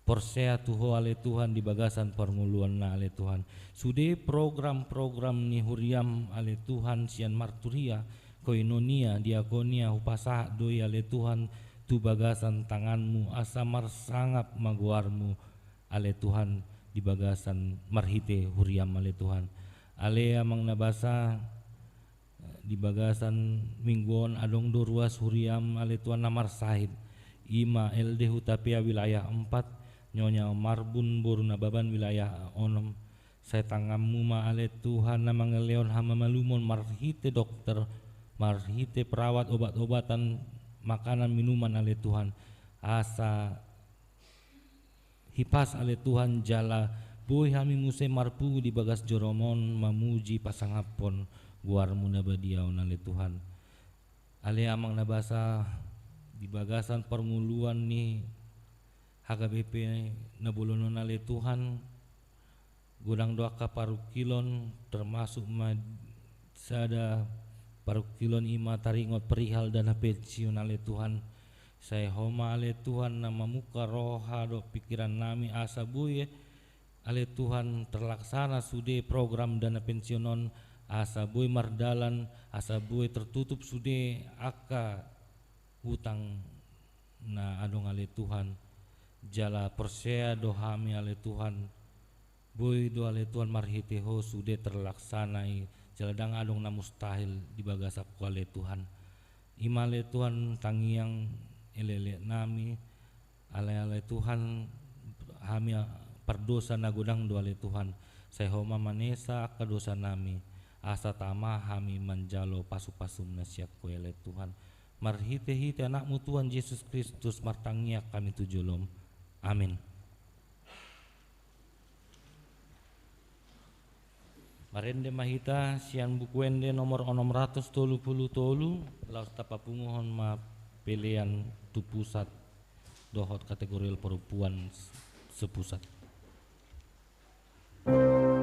porsea tuho ale Tuhan di bagasan permuluan na ale Tuhan sude program-program ni huriam ale Tuhan sian marturia koinonia diakonia upasah doi ale Tuhan tu bagasan tanganmu asa marsangap maguarmu ale Tuhan di bagasan marhite huriam ale Tuhan ale amang nabasa di bagasan mingguan adong do ruas huriam ale Tuhan namar sahid ima elde hutapia wilayah 4 nyonya marbun boru nababan wilayah 6 saya tangammu ma ale Tuhan namang ngeleon hama malumon marhite dokter marhite perawat obat-obatan makanan minuman ale Tuhan asa hipas ale Tuhan jala boy hami muse marpu di bagas joromon mamuji pasangapon guarmu nabadiaon ale Tuhan ale amang nabasa di bagasan permuluan ni HKBP nabulunon ale Tuhan gudang doa ka parukilon termasuk sada parukilon ima taringot perihal dana pensiun ale Tuhan saya homa ale Tuhan nama muka roha do pikiran nami asa buye ale Tuhan terlaksana sude program dana pensiunon asa buye mardalan asa buye tertutup sude aka hutang na adong ale Tuhan jala persea do hami ale Tuhan buye do ale Tuhan marhiteho sude terlaksanai jaladang adong na mustahil di bagasaku ale Tuhan imale Tuhan tangiang elele nami ale Tuhan hami perdosa nagudang do ale Tuhan saya homa manesa aka dosa nami asa tama hami manjalo pasu-pasum nasiakku ele Tuhan marhite-hite anakmu Tuhan Yesus Kristus martangia kami tujolom amin. Marende mahita sian bukuende nomor 633 laus tapapunguhon ma pilihan tu pusat dohot kategori perempuan sepusat. Siang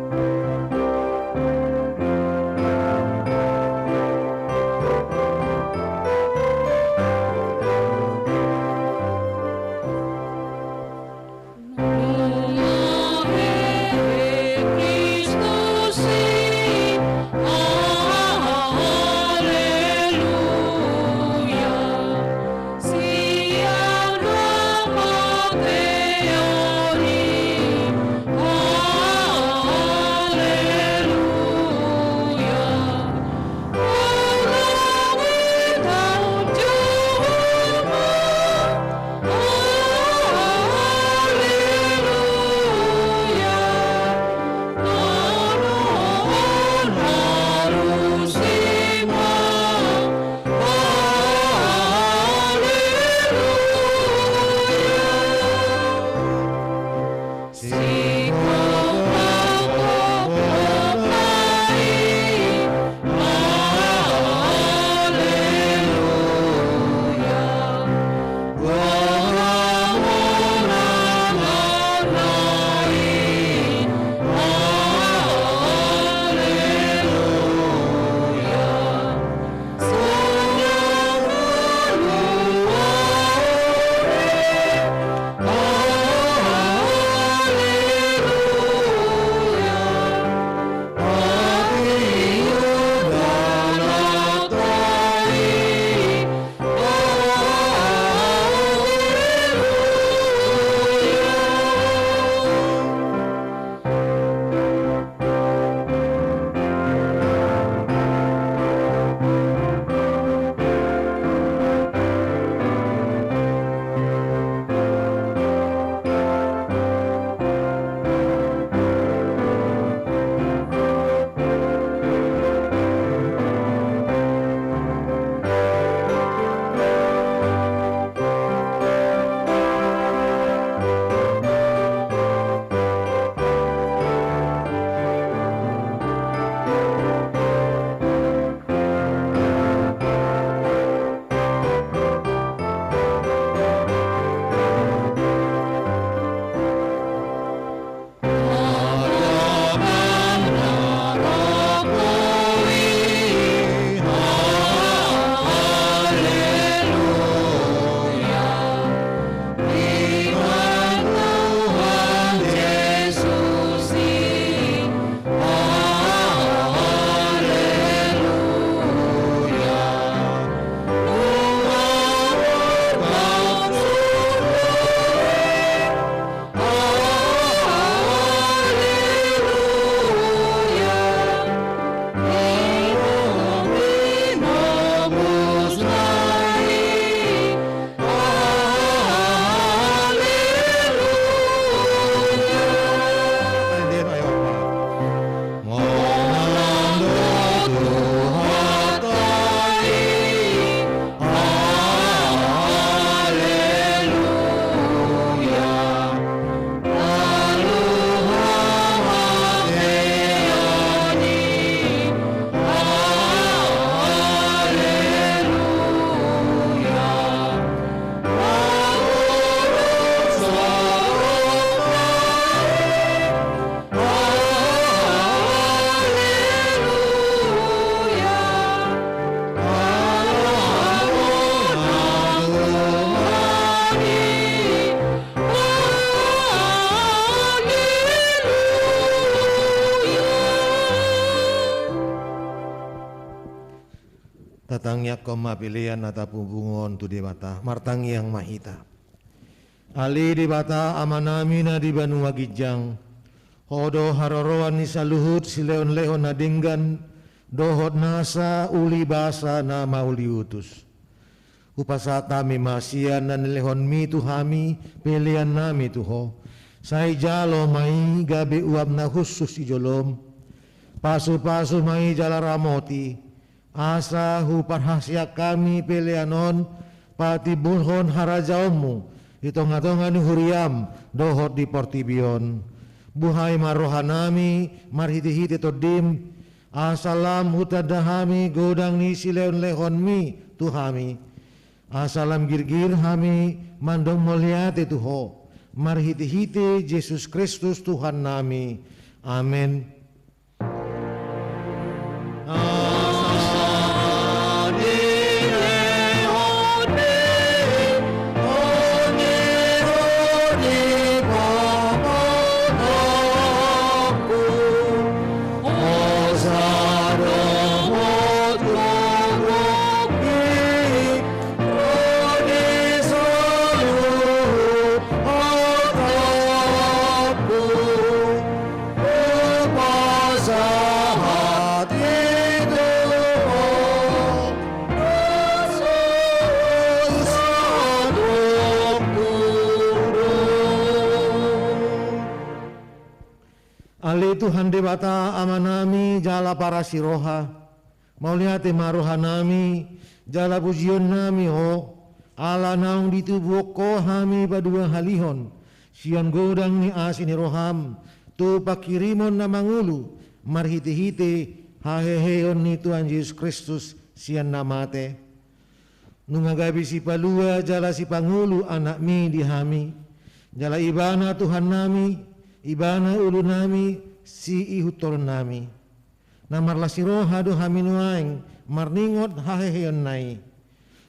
koma pilihan ata pubungon tu debata martangi yang mahita. Ali debata amanami na di Banua Gijang. Hodo haroroan ni saluhut si leon-leon na dinggan dohot nasa uli basa na mauli utus. Upasa kami masian na nilehon mi tuhami pilihan nami tuho. Say jalo mai gabi uap na khusus ijolom. Pasu-pasu mai jala ramoti. Asa huparhasya kami pilihanon pati bulhon harajaomu. Hitung-hitungan huriam dohot di portibion. Buhay marohanami marhiti-hiti todim. Asalam hutadahami godang ni sileon-lehon mi tuhami. Asalam girgir hami mandong mulyate tuho. Marhiti-hiti Yesus Kristus Tuhan nami. Amin. Ali Tuhan debata amanami jala para siroha. Mauliate marohanami jala pujion nami ho. Ala naung ditubuh ko hami badua halihon. Sian godang ni asini roham. Tu pakirimon na mangulu. Marhiti-hiti haheheon ni Tuhan Yesus Kristus sian namate. Nungagabi si palua jala si pangulu anak mi dihami. Jala ibana Tuhan nami. Ibana ulu nami si ihutor nami. Namarla si roha do haminuaing marningot haheheon nai.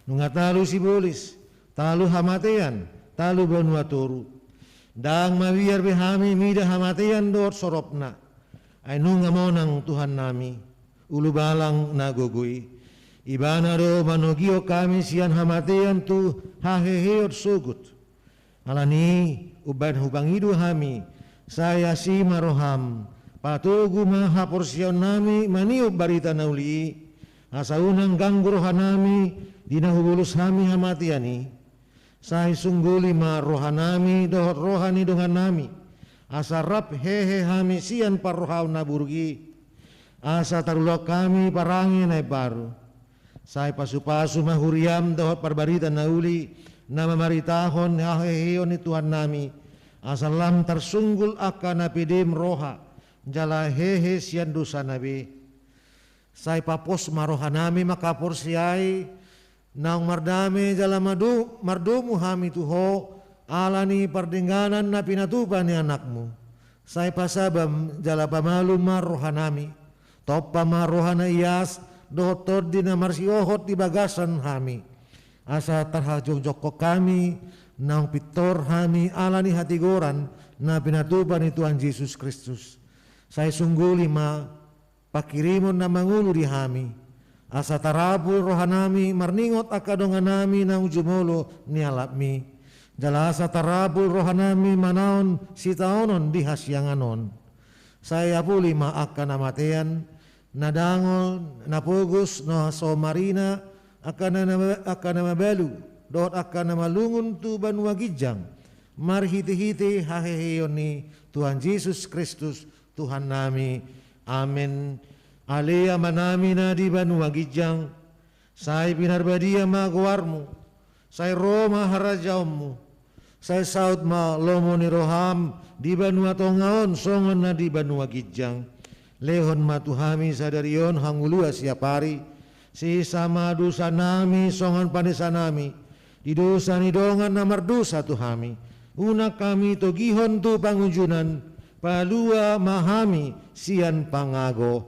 Nunga talu si bolis, talu hamatean, talu Banua Toru. Dang mawiyar behami mida hamatean dot soropna. Ay nunga monang Tuhan nami, ulu balang nagogui. Ibana do manogio kami sian hamatean tu haheheot sugut. Alani uban hubangidu hami. Saya si maroham patugu maha porsion nami maniup barita nauli asaunang ganggu rohanami dinahubulus hami hamatiani saya sungguli marohanami dohot rohani dongan nami asarap hehe hami sian parrohau naburgi asa tarulok kami parangi nai baru saya pasu-pasu mahuriam dohot parbarita nauli nama maritahon haheheon ni Tuhan nami asalam tersunggul akan napidim roha jala hehe sian dosa nabi say papos marohanami makapor siai nang mardame jala mardumu hami tuho alani pardingganan na pinatupan ni anakmu say pasabam jala pamalum marohanami topa marohana iyas dohotod di na marsiohot di bagasan hami asa tarhajongjoko kami nang pitor hami alani hatigoran na pinatupan ni Tuhan Yesus Kristus. Saya sungguli ma pakirimon na mangulu di hami. Asa tarabul rohanami marningot akadongan nami nang jumolo ni alapmi. Jala asa tarabul rohanami manaon sitaonon di hasyanganon. Saya puli ma akan namatean nadangol napugus no somarina akan namabalu. Dot akan nama lungun tu Banua Gijang marhiti-hiti haheheon ni Tuhan Yesus Kristus Tuhan nami. Amin. Alea manami na di Banua Gijang say pinarbadia maguarmu say Roma harajaummu say saud ma lomo ni roham di Banua Tongaon songon na di Banua Gijang lehon matuhami sadarion hangulua siapari si sama dosa nami songon panisa nami di dosa ni dongan namar dosa tu hami una kami to gihon tu pangunjunan palua mahami sian pangago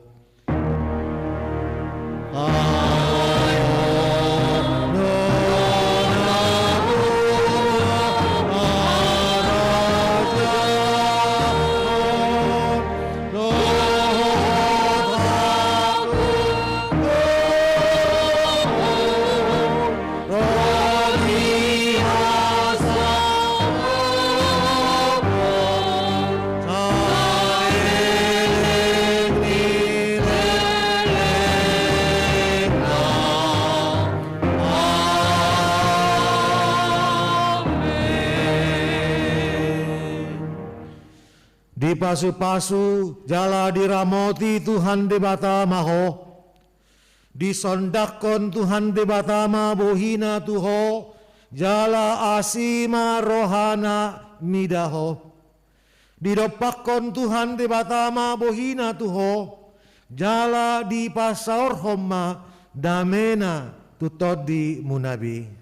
Di pasu-pasu jala diramoti Tuhan debata maho. Disondakon Tuhan debata ma bohina tuho. Jala asima rohana midaho. Didopakon Tuhan debata ma bohina tuho. Jala di pasaor homa damena tutodi munabi.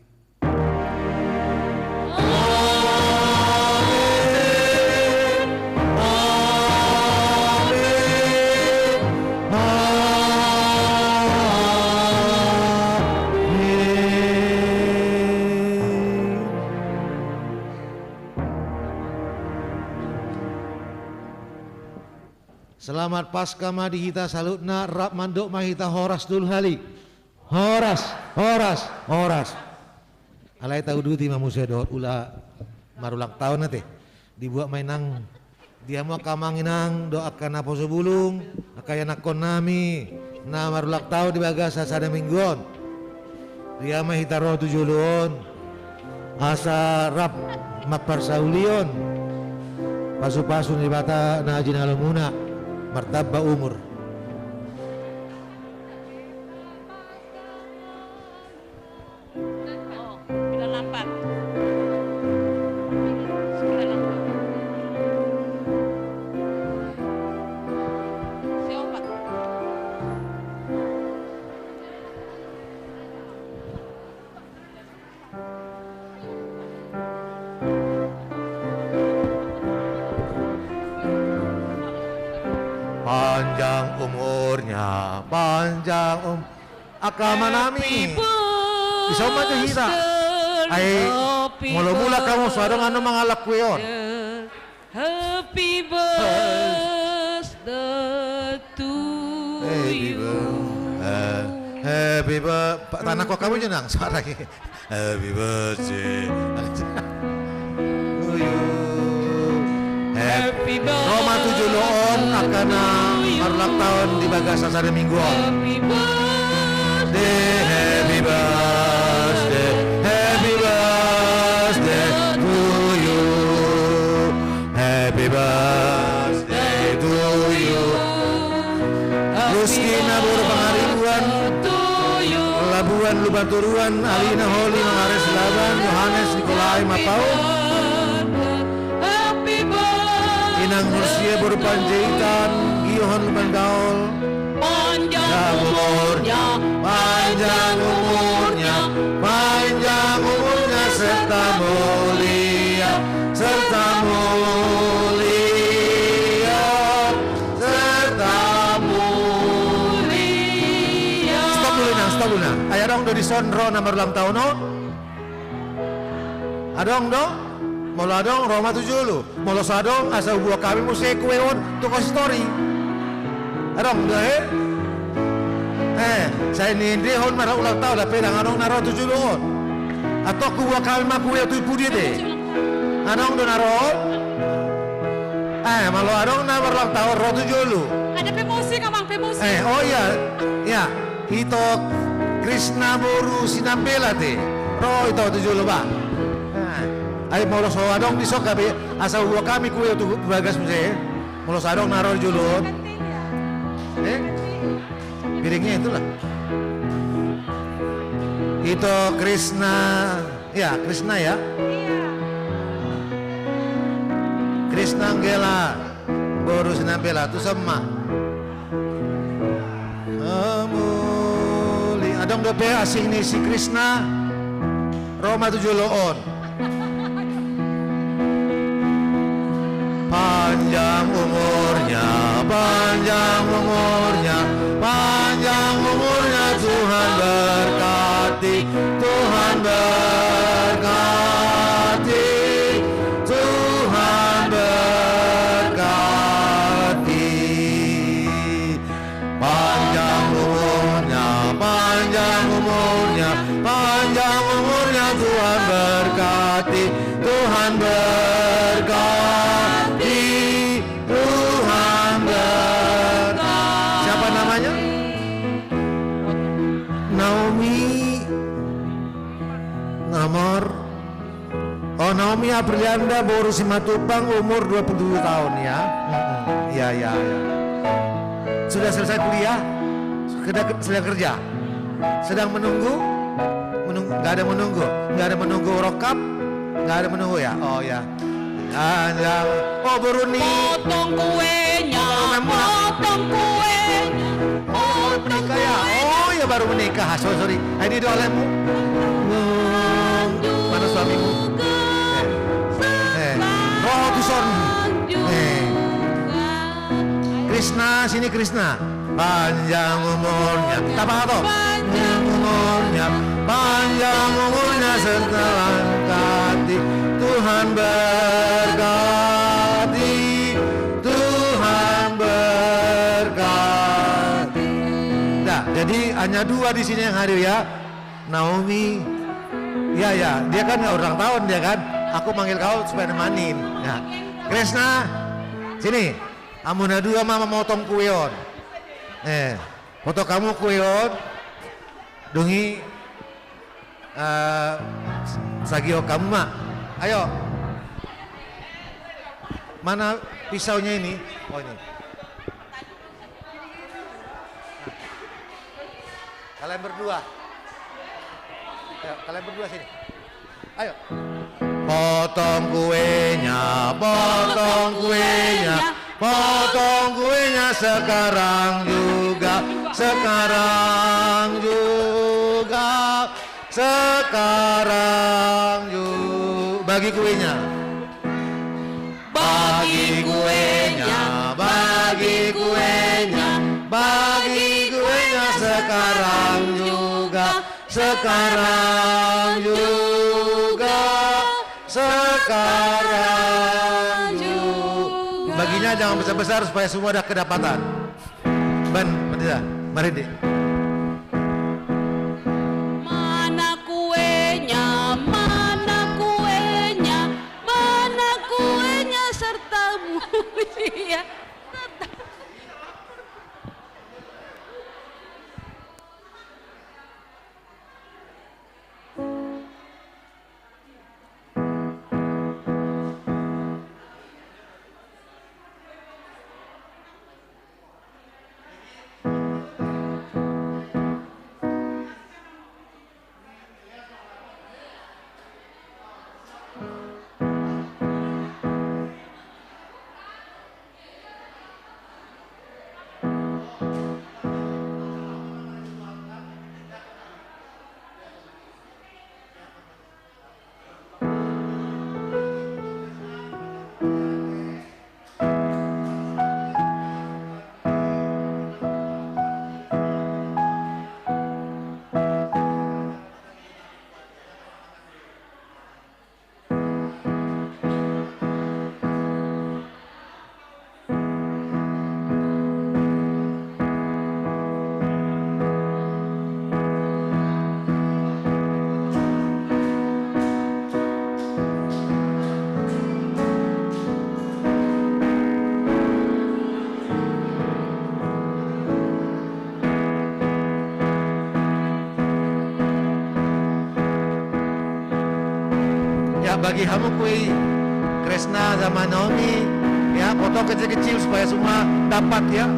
Selamat Paskah madihita salutna rap manduk mahita horas dul hali. Horas. Alai tahu duti mamusia dohot ula marulang tahun nanti. Dibuat mainang dia mau kamanginang doakan apa sebulung akaya nakon nami na marulak tahun di bagasa sada mingguan. Dia mahita roh tujulun asa rap maparsaulion. Pasu-pasu ni bata na jinalumuna. Martaba umur. Panjang akama nami bisa maju hita ay mula-mula kamu suarang ano mga lakweon. Happy birthday to you. Happy birthday tanah kok kamu jenang suara happy birthday to you. Happy birthday Roma 7 loon akana marulak tahun di bagasa sada mingguan. Happy birthday, happy birthday, happy birthday to you. Happy birthday to you. Gusti nabur pangaribuan Labuan Lubaturuan Alina Holi Mangares Laban Yohanes Nikolai Mapau Inang Nursia Berpanjaitan Yohan Luban Gaul. Panjang umurnya, panjang umurnya, panjang umurnya serta mulia, serta mulia, serta mulia. Stop dulu nah. Ayo dong do disondro nomor ulang tahun no. Adong dong. Molo adong Roma 7 lu. Molo sadong asa buah kami musik kueon tuh story. Adong deh. Saya ni hon marah ulang tahun dah pedang adong naro 7 lu. Atau kubuah kami mah kueon tu ipu dia deh. Adong do naro. Malo adong na ulang tahun ro 7 lu. ada pemusik abang pemusik. Oh iya. Ya, itu Krishna Boru Sinambela teh. Ro itu 7 lu ba. Ay molos adong disok gabi asa uwa kami kuya tu bagas muse. Molos adong naro julun. Piringnya itulah. Itu Krishna. Ya, Krishna ya. Krishna Anggela Boru Sinambela tu sama. Amuli adong dope asing ni si Krishna Roma 7 loon. Panjang umurnya, panjang umurnya, panjang umurnya Tuhan berkati, Tuhan berkati, Tuhan berkati. Panjang umurnya, panjang umurnya, panjang umurnya Tuhan berkati, Tuhan berkati. Naomi Aprilianda Boru Simatupang umur 27 tahun ya. ya. Sudah selesai kuliah? Sedang kerja? Sedang menunggu? Nggak ada menunggu rokap? Nggak ada menunggu ya? Oh ya. Oh baru nih. Potong kuenya, potong kuenya, potong Menikah ya? Oh ya baru menikah. Sorry. Ini doa olehmu. Mana suamimu? Roh Tuson. Krishna, sini Krishna. Panjang umurnya. Apa toh? Panjang umurnya serta langkati. Tuhan berkati. Nah, jadi hanya dua di sini yang hadir ya. Naomi. Ya, dia kan ulang tahun dia kan. Aku manggil kau supaya nemanin. Ya. Krishna, sini. Amuna dua mama motong kueon. Foto kamu kueon. Dungi sagio kamu mak. Ayo. Mana pisaunya ini? Oh ini. Kalian berdua. Ayo, kalian berdua sini. Ayo. Potong kuenya, sekarang juga. Bagi kuenya. Bagi kuenya sekarang juga. Baginya jangan besar-besar supaya semua ada kedapatan. Mari deh. Mana kuenya, mana kuenya sertamu ya. Bagi kamu kue Krishna sama Naomi ya, potong kecil-kecil supaya semua dapat ya.